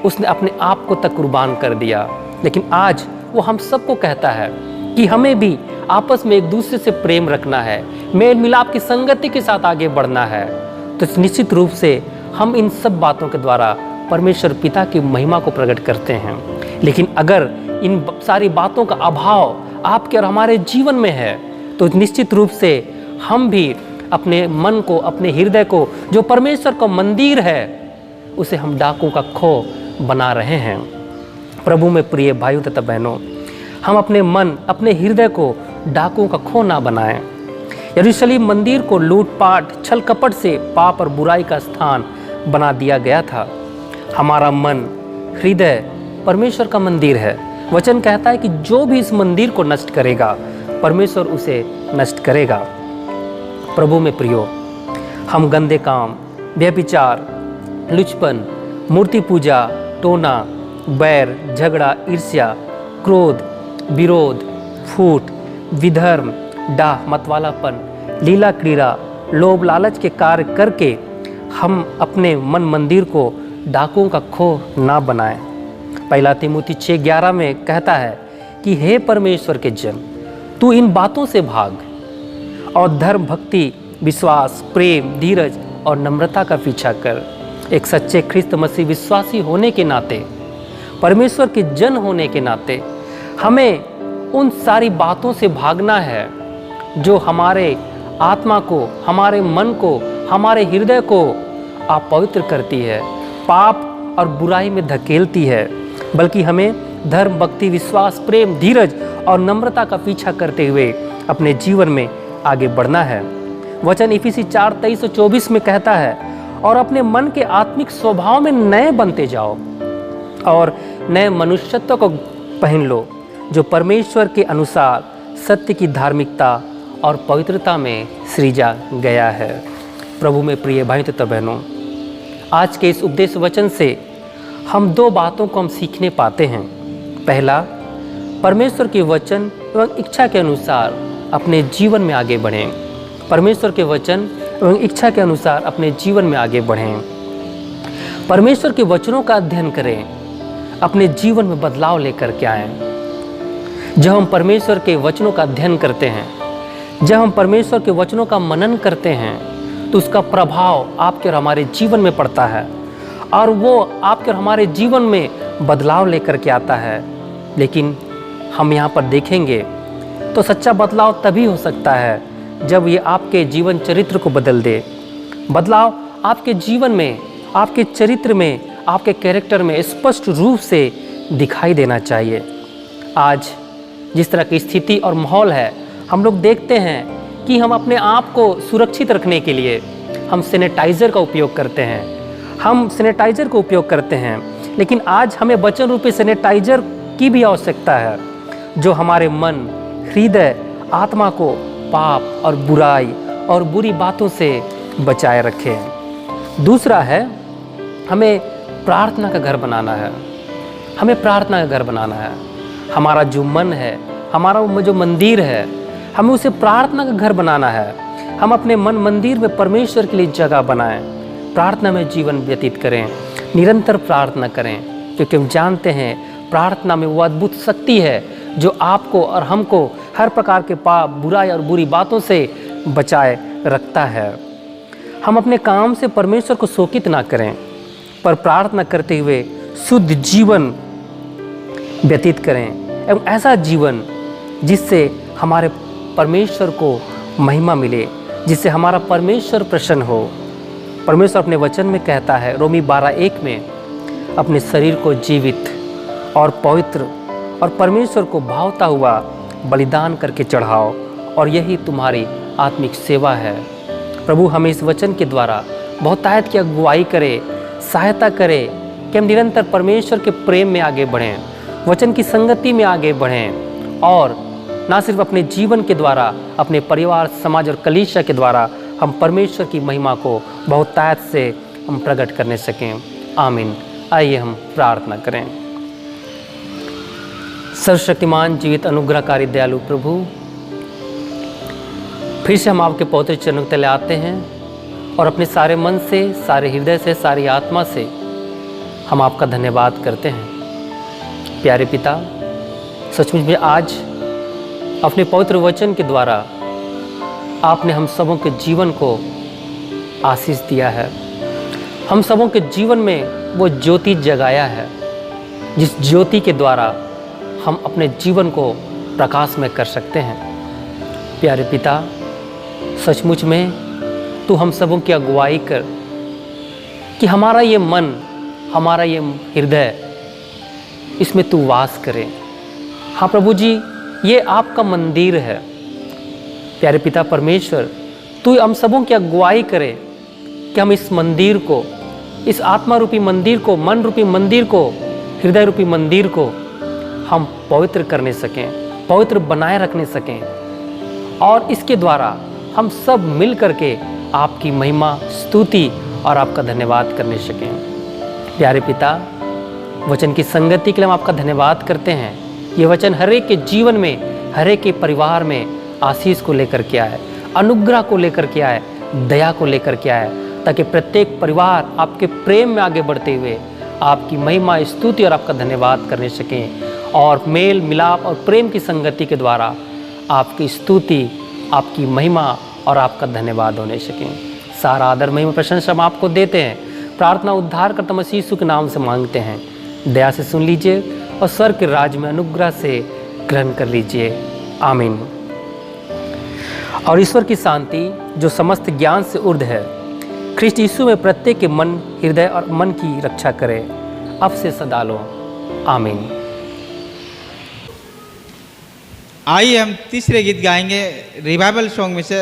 उसने अपने आप को तक कुर्बान कर दिया, लेकिन आज वो हम सबको कहता है कि हमें भी आपस में एक दूसरे से प्रेम रखना है, मेल मिलाप की संगति के साथ आगे बढ़ना है। तो निश्चित रूप से हम इन सब बातों के द्वारा परमेश्वर पिता की महिमा को प्रकट करते हैं। लेकिन अगर इन सारी बातों का अभाव आपके और हमारे जीवन में है, तो निश्चित रूप से हम भी अपने मन को, अपने हृदय को, जो परमेश्वर का मंदिर है, उसे हम डाकुओं का खो बना रहे हैं। प्रभु में प्रिय भाइयों तथा बहनों, हम अपने मन, अपने हृदय को डाकुओं का खो ना बनाएं। यरूशलेम मंदिर को लूटपाट, छल कपट से पाप और बुराई का स्थान बना दिया गया था। हमारा मन, हृदय परमेश्वर का मंदिर है। वचन कहता है कि जो भी इस मंदिर को नष्ट करेगा, परमेश्वर उसे नष्ट करेगा। प्रभु में प्रियो, हम गंदे काम, व्यभिचार, लुचपन, मूर्ति पूजा, टोना, बैर, झगड़ा, ईर्ष्या, क्रोध, विरोध, फूट, विधर्म, डाह, मतवालापन, लीला क्रीड़ा, लोभ लालच के कार्य करके हम अपने मन मंदिर को डाकुओं का खो ना बनाएं। 1 तीमुथी 6:11 में कहता है कि हे परमेश्वर के जन, तू इन बातों से भाग और धर्म, भक्ति, विश्वास, प्रेम, धीरज और नम्रता का पीछा कर। एक सच्चे ख्रिस्त मसीह विश्वासी होने के नाते, परमेश्वर के जन होने के नाते हमें उन सारी बातों से भागना है जो हमारे आत्मा को, हमारे मन को, हमारे हृदय को अपवित्र करती है, पाप और बुराई में धकेलती है। बल्कि हमें धर्म, भक्ति, विश्वास, प्रेम, धीरज और नम्रता का पीछा करते हुए अपने जीवन में आगे बढ़ना है। वचन इफिसी 4:23 और 24 में कहता है, और अपने मन के आत्मिक स्वभाव में नए बनते जाओ और नए मनुष्यत्व को पहन लो, जो परमेश्वर के अनुसार सत्य की धार्मिकता और पवित्रता में सृजा गया है। प्रभु में प्रिय भाई तथा बहनों, आज के इस उपदेश वचन से हम दो बातों को हम सीखने पाते हैं। पहला, परमेश्वर के वचन एवं इच्छा के अनुसार अपने जीवन में आगे बढ़ें। परमेश्वर के वचन एवं इच्छा के अनुसार अपने जीवन में आगे बढ़ें। परमेश्वर के वचनों का अध्ययन करें, अपने जीवन में बदलाव लेकर के आएं। जब हम परमेश्वर के वचनों का अध्ययन करते हैं, जब हम परमेश्वर के वचनों का मनन करते हैं, तो उसका प्रभाव आपके और हमारे जीवन में पड़ता है और वो आपके और हमारे जीवन में बदलाव लेकर के आता है। लेकिन हम यहाँ पर देखेंगे तो सच्चा बदलाव तभी हो सकता है जब ये आपके जीवन चरित्र को बदल दे। बदलाव आपके जीवन में, आपके चरित्र में, आपके कैरेक्टर में स्पष्ट रूप से दिखाई देना चाहिए। आज जिस तरह की स्थिति और माहौल है, हम लोग देखते हैं कि हम अपने आप को सुरक्षित रखने के लिए हम सैनिटाइज़र का उपयोग करते हैं। हम सैनिटाइज़र का उपयोग करते हैं, लेकिन आज हमें वचन रूपी सैनिटाइज़र की भी आवश्यकता है, जो हमारे मन, हृदय, आत्मा को पाप और बुराई और बुरी बातों से बचाए रखे। दूसरा है, हमें प्रार्थना का घर बनाना है। हमें प्रार्थना का घर बनाना है। हमारा जो मन है, हमारा जो मंदिर है, हमें उसे प्रार्थना का घर बनाना है। हम अपने मन मंदिर में परमेश्वर के लिए जगह बनाएं, प्रार्थना में जीवन व्यतीत करें, निरंतर प्रार्थना करें, क्योंकि हम जानते हैं प्रार्थना में वो अद्भुत शक्ति है जो आपको और हमको हर प्रकार के पाप, बुराई और बुरी बातों से बचाए रखता है। हम अपने काम से परमेश्वर को शोकित ना करें, पर प्रार्थना करते हुए शुद्ध जीवन व्यतीत करें, एवं ऐसा जीवन जिससे हमारे परमेश्वर को महिमा मिले, जिससे हमारा परमेश्वर प्रसन्न हो। परमेश्वर अपने वचन में कहता है, रोमी 12:1 में, अपने शरीर को जीवित और पवित्र और परमेश्वर को भावता हुआ बलिदान करके चढ़ाओ, और यही तुम्हारी आत्मिक सेवा है। प्रभु हमें इस वचन के द्वारा बहुतायत की अगुवाई करे, सहायता करे कि हम निरंतर परमेश्वर के प्रेम में आगे बढ़ें, वचन की संगति में आगे बढ़ें, और ना सिर्फ अपने जीवन के द्वारा, अपने परिवार, समाज और कलीसिया के द्वारा हम परमेश्वर की महिमा को बहुतायत से हम प्रकट करने सकें। आमीन। आइए हम प्रार्थना करें। सर्वशक्तिमान, जीवित, अनुग्रहकारी, दयालु प्रभु, फिर से हम आपके पवित्र चरणों के तले आते हैं और अपने सारे मन से, सारे हृदय से, सारी आत्मा से हम आपका धन्यवाद करते हैं। प्यारे पिता, सचमुच में आज अपने पवित्र वचन के द्वारा आपने हम सबों के जीवन को आशीष दिया है। हम सबों के जीवन में वो ज्योति जगाया है, जिस ज्योति के द्वारा हम अपने जीवन को प्रकाशमय कर सकते हैं। प्यारे पिता, सचमुच में तू हम सबों की अगुवाई कर कि हमारा ये मन, हमारा ये हृदय, इसमें तू वास करे। हाँ प्रभु जी, ये आपका मंदिर है। प्यारे पिता परमेश्वर, तू हम सबों की अगुवाई करे कि हम इस मंदिर को, इस आत्मा रूपी मंदिर को, मन रूपी मंदिर को, हृदय रूपी मंदिर को हम पवित्र करने सकें, पवित्र बनाए रखने सकें, और इसके द्वारा हम सब मिल करके आपकी महिमा, स्तुति और आपका धन्यवाद करने सकें। प्यारे पिता, वचन की संगति के लिए हम आपका धन्यवाद करते हैं। ये वचन हर एक के जीवन में, हर एक के परिवार में आशीष को लेकर के आए, अनुग्रह को लेकर के आए, दया को लेकर के आए, ताकि प्रत्येक परिवार आपके प्रेम में आगे बढ़ते हुए आपकी महिमा, स्तुति और आपका धन्यवाद करने सकें, और मेल मिलाप और प्रेम की संगति के द्वारा आपकी स्तुति, आपकी महिमा और आपका धन्यवाद होने सकें। सारा आदर, महिमा, प्रशंसा हम आपको देते हैं। प्रार्थना उद्धारकर्ता मसीह यीशु के नाम से मांगते हैं। दया से सुन लीजिए और स्वर्ग के राज्य में अनुग्रह से ग्रहण कर लीजिए। आमीन। और ईश्वर की शांति, जो समस्त ज्ञान से ऊर्ध्व है, ख्रिस्ट यीशु में प्रत्येक के मन, हृदय और मन की रक्षा करे, अब से सदा लो। आमीन। आइए हम तीसरे गीत गाएंगे रिवाइवल सॉन्ग में से,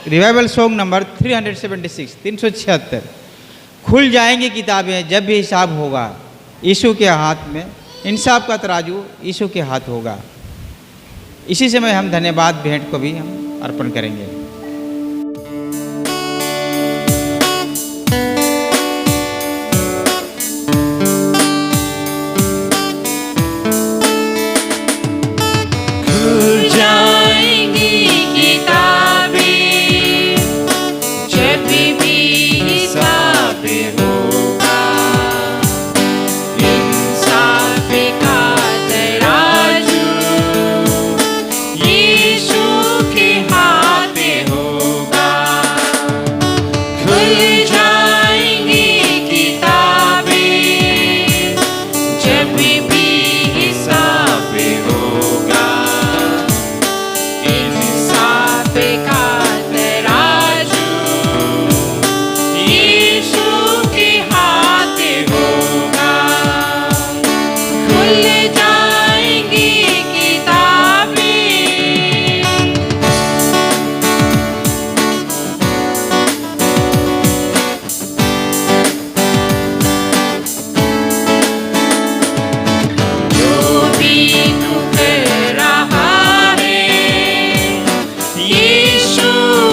रिवाइवल सॉन्ग नंबर 376, 376। खुल जाएंगी किताबें जब भी हिसाब होगा, यीशु के हाथ में इंसाफ का तराजू यीशु के हाथ होगा। इसी समय हम धन्यवाद भेंट को भी हम अर्पण करेंगे। खुल जाएंगी किताबें जब भी हिसाब होगा, इंसाफ का तराजू यीशु के हाथ होगा। खुल जाएंगी किताबें जब भी हिसाब होगा, इंसाफ का तराजू यीशु के हाथ होगा। खुल जाएंगी किताबें। जो भी दुख रहा है, यीशु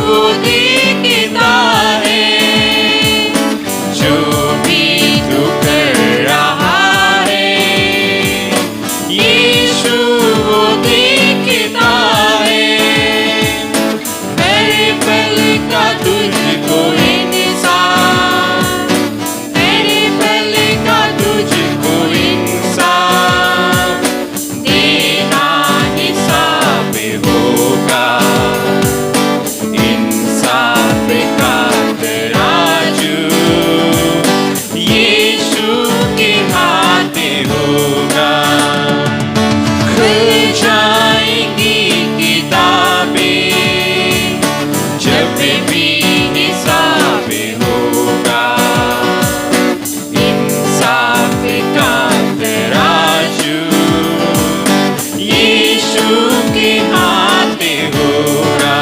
वो देखता है। जो भी दुख रहा है, यीशु वो देखता है। हर पल का तुझको इंसाफ, हर पल का तुझको इंसाफ देना हिसाब होगा। इंसाफ का तराजू यीशु के हाथ होगा। खुल जाएंगी किताबें जब भी हिसाब होगा, इंसाफ का तराजू यीशु के हाथ होगा।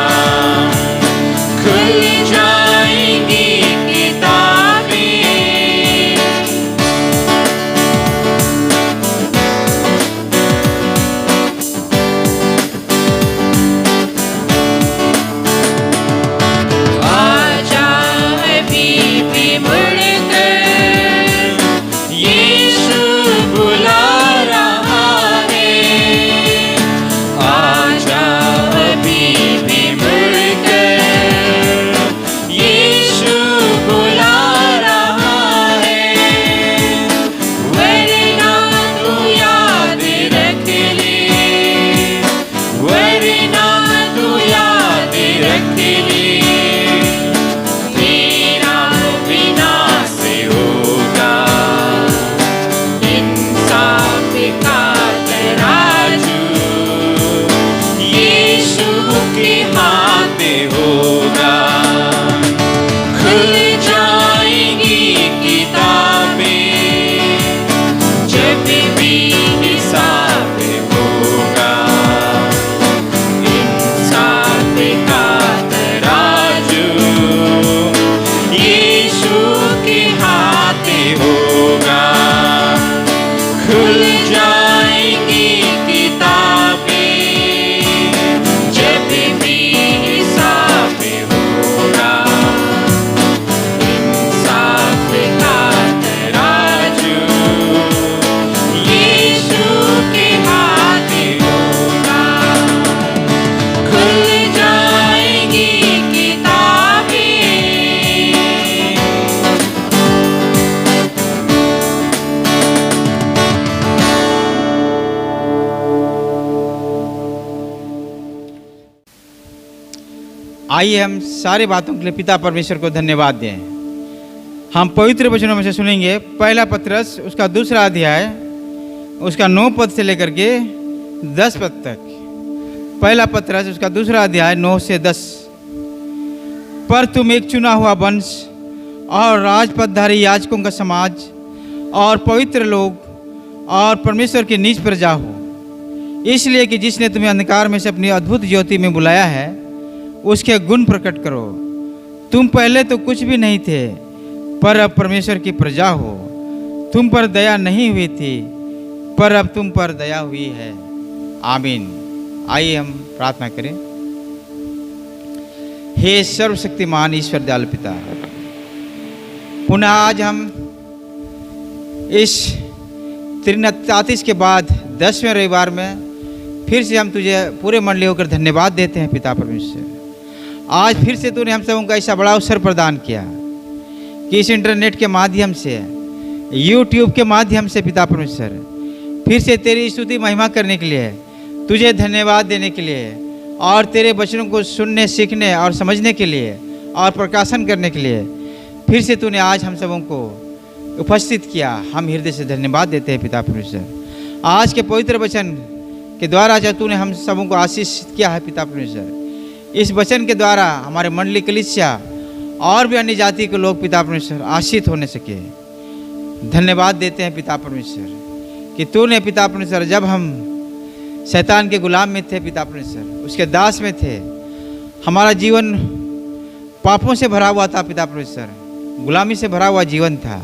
खुल जाएंगी किताबें। आजा अभी भी मुड़कर, यीशु बुला रहा है। आजा अभी भी मुड़कर, यीशु बुला रहा है। वरना तू याद रख ले, वरना तू याद रख ले, तेरा विनाश होगा। इंसाफ का तराजू यीशु के हाथ होगा। खुल जाएंगी किताबें जब भी हिसाब होगा, इंसाफ का तराजू यीशु के हाथ होगा। खुल जाएंगी किताबें जब भी हिसाब होगा, इंसाफ का तराजू यीशु के हाथ होगा। खुल जाएंगी किताबें। आइए हम सारी बातों के लिए पिता परमेश्वर को धन्यवाद दें। हम पवित्र वचनों में से सुनेंगे पहला पत्रस उसका दूसरा अध्याय उसका 9 पद से लेकर के 10 पद तक। पहला पत्रस उसका दूसरा अध्याय 9 से 10। पर तुम एक चुना हुआ वंश और राजपदधारी याजकों का समाज और पवित्र लोग और परमेश्वर की निज प्रजा हो। इसलिए कि जिसने तुम्हें अंधकार में से अपनी अद्भुत ज्योति में बुलाया है, उसके गुण प्रकट करो। तुम पहले तो कुछ भी नहीं थे, पर अब परमेश्वर की प्रजा हो। तुम पर दया नहीं हुई थी, पर अब तुम पर दया हुई है। आमीन। आइए हम प्रार्थना करें। हे सर्वशक्तिमान ईश्वर दयालु पिता, पुनः आज हम इस त्रिनतातीस के बाद 10वें रविवार में फिर से हम तुझे पूरे मन ले होकर धन्यवाद देते हैं पिता परमेश्वर। आज फिर से तूने हम सबों को ऐसा बड़ा अवसर प्रदान किया कि इस इंटरनेट के माध्यम से, यूट्यूब के माध्यम से पिता परमेश्वर फिर से तेरी स्तुति महिमा करने के लिए, तुझे धन्यवाद देने के लिए और तेरे वचनों को सुनने, सीखने और समझने के लिए और प्रकाशन करने के लिए फिर से तूने आज हम सबों को उपस्थित किया। हम हृदय से धन्यवाद देते हैं पिता परमेश्वर। आज के पवित्र वचन के द्वारा जब तूने हम सबों को आशीषित किया है पिता परमेश्वर, इस वचन के द्वारा हमारे मंडली कलीसिया और भी अन्य जाति के लोग पिता परमेश्वर आशीषित होने सके। धन्यवाद देते हैं पिता परमेश्वर कि तूने पिता परमेश्वर, जब हम शैतान के गुलाम में थे पिता परमेश्वर, उसके दास में थे, हमारा जीवन पापों से भरा हुआ था पिता परमेश्वर, गुलामी से भरा हुआ जीवन था।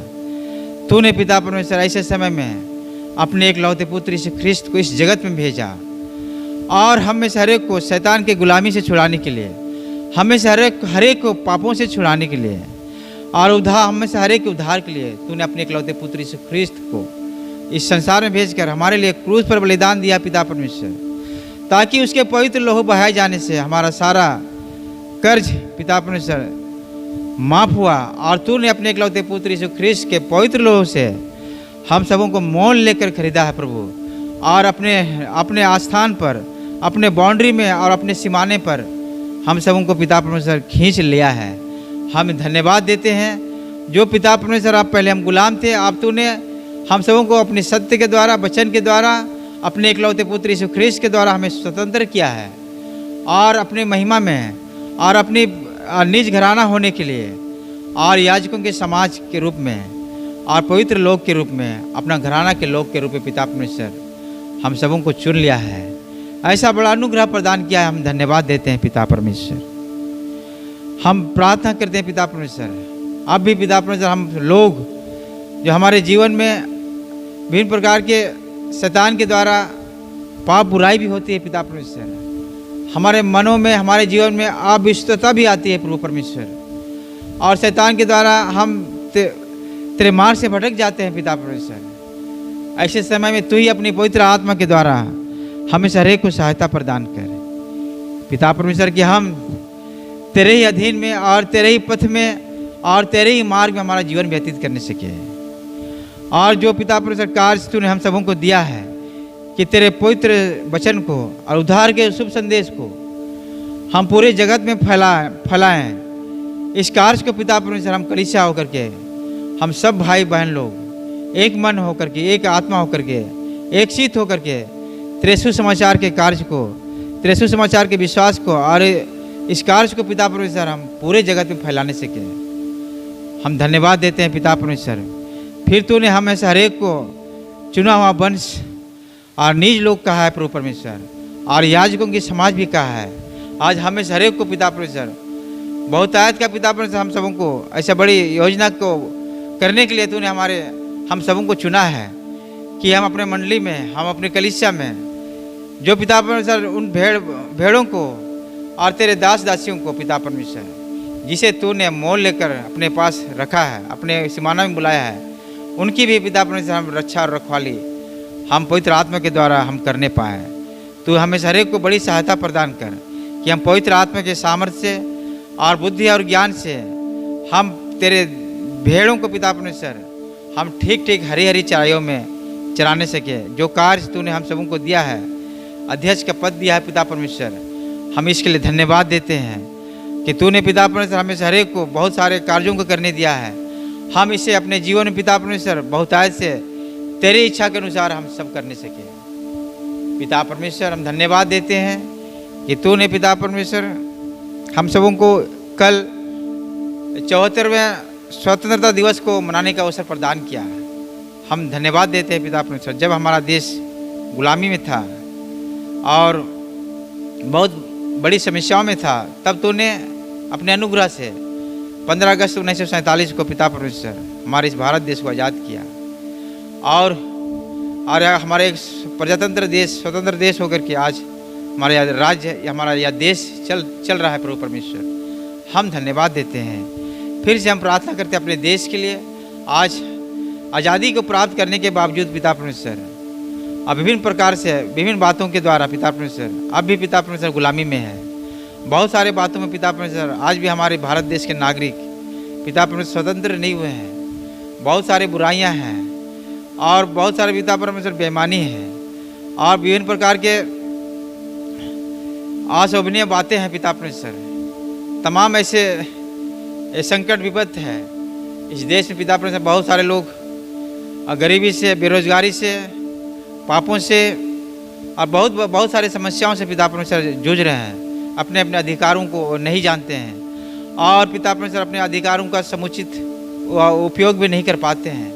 तूने पिता परमेश्वर ऐसे समय में अपने एक लौते पुत्र यीशु ख्रिस्त को इस जगत में भेजा और हम में से हरेक को शैतान के गुलामी से छुड़ाने के लिए, हम में से हरेक को पापों से छुड़ाने के लिए और हम में से हरेक के उद्धार के लिए तूने अपने एक लौते पुत्र यीशु ख्रिस्त को इस संसार में भेजकर हमारे लिए क्रूस पर बलिदान दिया पिता परमेश्वर, ताकि उसके पवित्र लोह बहाए जाने से हमारा सारा कर्ज पिता परमेश्वर माफ हुआ और तूने अपने इकलौते पुत्र यीशु ख्रिस्त के पवित्र लोह से हम सबों को मोल लेकर खरीदा है प्रभु, और अपने आस्थान पर, अपने बाउंड्री में और अपने सीमाने पर हम सबों को पिता परमेश्वर खींच लिया है। हम धन्यवाद देते हैं जो पिता परमेश्वर आप पहले हम गुलाम थे, आप तूने हम सबों को अपने सत्य के द्वारा, वचन के द्वारा, अपने इकलौते पुत्र यीशु ख्रिस्त के द्वारा हमें स्वतंत्र किया है और अपने महिमा में और अपनी निज घराना होने के लिए और याजकों के समाज के रूप में और पवित्र लोग के रूप में, अपना घराना के लोग के रूप में पिता परमेश्वर हम सबों को चुन लिया है। ऐसा बड़ा अनुग्रह प्रदान किया है, हम धन्यवाद देते हैं पिता परमेश्वर। हम प्रार्थना करते हैं पिता परमेश्वर, अब भी पिता परमेश्वर हम लोग जो हमारे जीवन में विभिन्न प्रकार के शैतान के द्वारा पाप बुराई भी होती है पिता परमेश्वर, हमारे मनों में, हमारे जीवन में अविश्वसता भी आती है प्रभु परमेश्वर, और शैतान के द्वारा हम तेरे मार्ग से भटक जाते हैं पिता परमेश्वर। ऐसे समय में तू ही अपनी पवित्र आत्मा के द्वारा हमें हरेक को सहायता प्रदान कर पिता परमेश्वर, कि हम तेरे ही अधीन में और तेरे ही पथ में और तेरे ही मार्ग में हमारा जीवन व्यतीत करने सके। और जो पिता परमेश्वर कार्य तूने हम सबों को दिया है कि तेरे पवित्र वचन को और उद्धार के शुभ संदेश को हम पूरे जगत में फैलाएं, इस कार्य को पिता परमेश्वर हम कलीसिया होकर के, हम सब भाई बहन लोग एक मन होकर के, एक आत्मा होकर के, एक शीत होकर के तेरे सुसमाचार के कार्य को, तेरे सुसमाचार के विश्वास को और इस कार्य को पिता परमेश्वर हम पूरे जगत में फैलाने सके। हम धन्यवाद देते हैं पिता परमेश्वर। फिर तूने हमें से हरेक को चुना हुआ वंश और निज लोग कहा है प्रभु परमेश्वर, और याजकों की समाज भी कहा है। आज हमें से हरेक को पिता परमेश्वर, बहुतायत का पिता परमेश्वर हम सबों को ऐसा बड़ी योजना को करने के लिए तूने हम सबों को चुना है कि हम अपने मंडली में, हम अपने कलीसिया में जो पिता परमेश्वर उन भेड़ों को और तेरे दास दासियों को पिता परमेश्वर जिसे तूने मोल लेकर अपने पास रखा है, अपने सीमाना में बुलाया है, उनकी भी पिता परमेश्वर हम रक्षा और रखवाली हम पवित्र आत्मा के द्वारा हम करने पाए। तू हमें हरेक को बड़ी सहायता प्रदान कर कि हम पवित्र आत्मा के सामर्थ्य से और बुद्धि और ज्ञान से हम तेरे भेड़ों को पिता परमेश्वर हम ठीक ठीक हरी हरी चराइयों में चराने सके। जो कार्य तूने हम सबों को दिया है, अध्यक्ष का पद दिया है पिता परमेश्वर, हम इसके लिए धन्यवाद देते हैं कि तूने पिता परमेश्वर हमें हरेक को बहुत सारे कार्यों को करने दिया है। हम इसे अपने जीवन में पिता परमेश्वर बहुतायत से तेरी इच्छा के अनुसार हम सब करने सके। पिता परमेश्वर हम धन्यवाद देते हैं कि तूने पिता परमेश्वर हम सबों को कल 74वें स्वतंत्रता दिवस को मनाने का अवसर प्रदान किया। हम धन्यवाद देते हैं पिता परमेश्वर, जब हमारा देश गुलामी में था और बहुत बड़ी समस्याओं में था, तब तूने अपने अनुग्रह से 15 अगस्त 1947 को पिता परमेश्वर हमारे इस भारत देश को आज़ाद किया और हमारे एक प्रजातंत्र देश, स्वतंत्र देश होकर के आज हमारा यह राज्य, हमारा यह देश चल रहा है। प्रभु परमेश्वर, हम धन्यवाद देते हैं। फिर से हम प्रार्थना करते हैं अपने देश के लिए। आज आज़ादी को प्राप्त करने के बावजूद पिता परमेश्वर अब विभिन्न प्रकार से, विभिन्न बातों के द्वारा पिता परमेश्वर अब भी पिता परमेश्वर गुलामी में है। बहुत सारे बातों में पिता परमेश्वर आज भी हमारे भारत देश के नागरिक पिता परमेश्वर स्वतंत्र नहीं हुए हैं। बहुत सारी बुराइयां हैं और बहुत सारे पिता परमेश्वर बेईमानी है और विभिन्न प्रकार के अशोभनीय बातें हैं पिता परमेश्वर। तमाम ऐसे संकट विपत्ति है इस देश में पिता परमेश्वर। बहुत सारे लोग गरीबी से, बेरोजगारी से, पापों से और बहुत सारी समस्याओं से पिता परमेश्वर जूझ रहे हैं। अपने अपने अधिकारों को नहीं जानते हैं और पिता परमेश्वर अपने अधिकारों का समुचित उपयोग भी नहीं कर पाते हैं।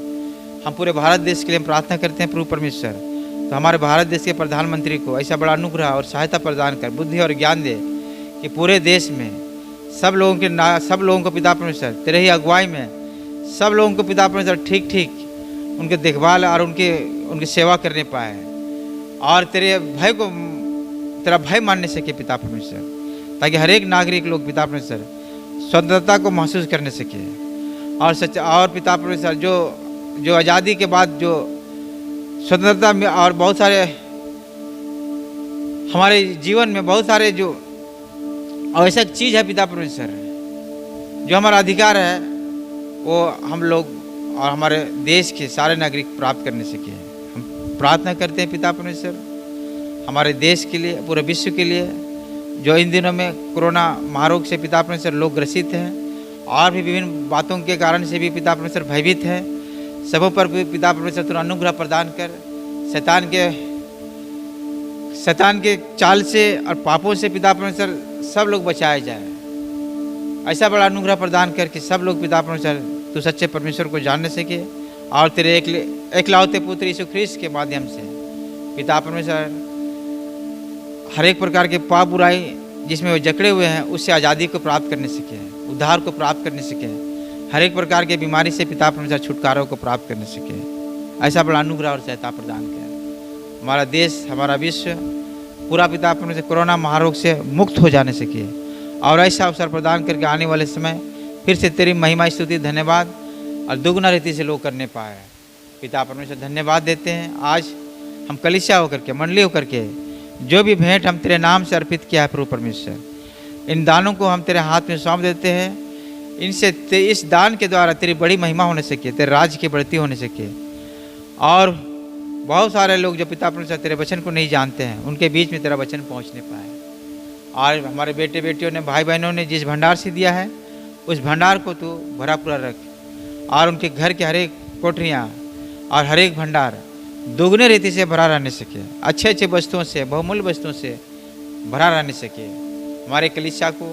हम पूरे भारत देश के लिए प्रार्थना करते हैं प्रभु परमेश्वर, तो हमारे भारत देश के प्रधानमंत्री को ऐसा बड़ा अनुग्रह और सहायता प्रदान कर, बुद्धि और ज्ञान दे कि पूरे देश में सब लोगों को पिता परमेश्वर तेरे ही अगुवाई में सब लोगों को पिता परमेश्वर ठीक उनके देखभाल और उनकी सेवा करने पाए और तेरा भय मानने सके पिता परमेश्वर, ताकि हर एक नागरिक लोग पिता परमेश्वर स्वतंत्रता को महसूस करने सके और पिता परमेश्वर जो आज़ादी के बाद जो स्वतंत्रता में और बहुत सारे हमारे जीवन में बहुत सारे जो आवश्यक चीज़ है पिता परमेश्वर, जो हमारा अधिकार है वो हम लोग और हमारे देश के सारे नागरिक प्राप्त करने सके। हम प्रार्थना करते हैं पिता परमेश्वर हमारे देश के लिए, पूरे विश्व के लिए, जो इन दिनों में कोरोना महारोग से पिता परमेश्वर लोग ग्रसित हैं और भी विभिन्न बातों के कारण से भी पिता परमेश्वर भयभीत है। सबों पर पिता परमेश्वर तुम अनुग्रह प्रदान कर शैतान के चाल से और पापों से पिता परमेश्वर सब लोग बचाए जाए। ऐसा बड़ा अनुग्रह प्रदान करके सब लोग पिता परमेश्वर तू सच्चे परमेश्वर को जानने सके और तेरे एकलौते पुत्र यीशु ख्रीस्त के माध्यम से पिता परमेश्वर हर एक प्रकार के पाप बुराई जिसमें वो जकड़े हुए हैं उससे आज़ादी को प्राप्त करने सके, उद्धार को प्राप्त करने सके, हर एक प्रकार के बीमारी से पिता परमेश्वर छुटकारा को प्राप्त करने सके। ऐसा बड़ा अनुग्रह और सहायता प्रदान कर हमारा देश, हमारा विश्व पूरा पिता परमेश्वर कोरोना महारोग से मुक्त हो जाने सके और ऐसा अवसर प्रदान करके आने वाले समय फिर से तेरी महिमा, स्तुति, धन्यवाद और दुगुना रीति से लोग करने पाए। पिता परमेश्वर धन्यवाद देते हैं। आज हम कलीसिया होकर के, मंडली होकर के जो भी भेंट हम तेरे नाम से अर्पित किया है प्रभु परमेश्वर, इन दानों को हम तेरे हाथ में सौंप देते हैं। इनसे इस दान के द्वारा तेरी बड़ी महिमा होने सके, तेरे राज्य की बढ़ती होने सके और बहुत सारे लोग जो पिता परमेश्वर तेरे वचन को नहीं जानते हैं उनके बीच में तेरा वचन पहुंचने पाए। और हमारे बेटे बेटियों ने, भाई बहनों ने जिस भंडार से दिया है उस भंडार को तू भरा पूरा रख और उनके घर के हर एक कोठरियाँ और हर एक भंडार दोगुने रीति से भरा रहने सके, अच्छे अच्छे वस्तुओं से, बहुमूल्य वस्तुओं से भरा रहने सके। हमारे कलीसिया को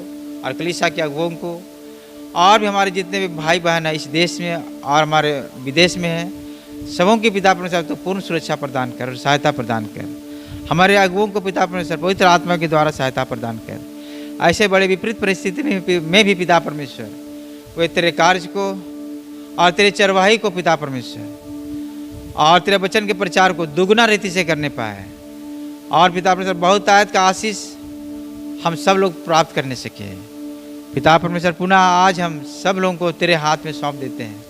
और कलीसिया के अगुओं को और भी हमारे जितने भी भाई बहन हैं इस देश में और हमारे विदेश में हैं, सबों की पिता परमेश्वर तो पूर्ण सुरक्षा प्रदान कर और सहायता प्रदान कर। हमारे अगुओं को पिता परमेश्वर पवित्र आत्मा के द्वारा सहायता प्रदान कर। ऐसे बड़े विपरीत परिस्थिति में भी पिता परमेश्वर वे तेरे कार्य को और तेरे चरवाही को पिता परमेश्वर और तेरे वचन के प्रचार को दुगुना रीति से करने पाए और पिता परमेश्वर बहुत आयत का आशीष हम सब लोग प्राप्त करने सके। पिता परमेश्वर पुनः आज हम सब लोगों को तेरे हाथ में सौंप देते हैं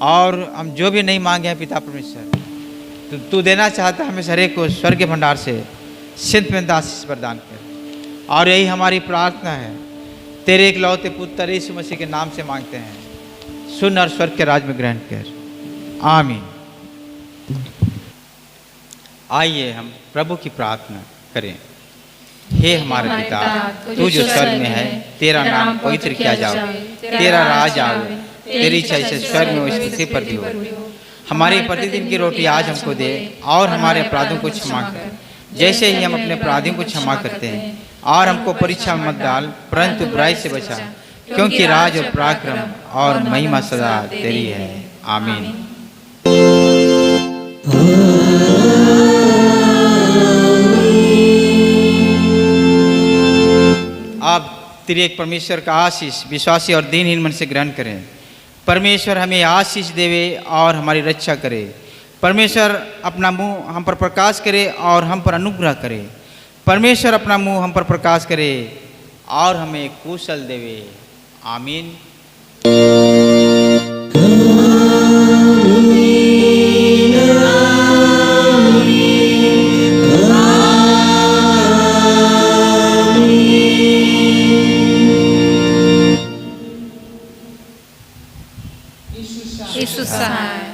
और हम जो भी नहीं मांगे हैं पिता परमेश्वर तू देना चाहता है हमें हर एक को स्वर्ग के भंडार से सिंध में आशीष प्रदान कर। और यही हमारी प्रार्थना है, तेरे एकलौते पुत्र यीशु मसीह के नाम से मांगते हैं, सुन और स्वर्ग के राज में ग्रहण कर, आमीन। आइए हम प्रभु की प्रार्थना करें। हे हमारे पिता, तू जो स्वर्ग में है, तेरा नाम पवित्र किया जाए, तेरा राज आवे, तेरी इच्छा जैसे स्वर्ग में वैसे पृथ्वी पर भी हो। हमारी प्रतिदिन की रोटी आज हमको दे और हमारे अपराधों को क्षमा कर जैसे ही हम अपने अपराधियों को क्षमा करते हैं, और हमको परीक्षा में मत डाल परंतु बुराई से बचा, क्योंकि राज और पराक्रम और महिमा सदा तेरी है, आमीन। आमीन। त्रिएक परमेश्वर का आशीष विश्वासी और दीनहीन मन से ग्रहण करें। परमेश्वर हमें आशीष देवे और हमारी रक्षा करे। परमेश्वर अपना मुंह हम पर प्रकाश करे और हम पर अनुग्रह करे। परमेश्वर अपना मुंह हम पर प्रकाश करे और हमें कुशल देवे। आमीन। यीशु सहाय,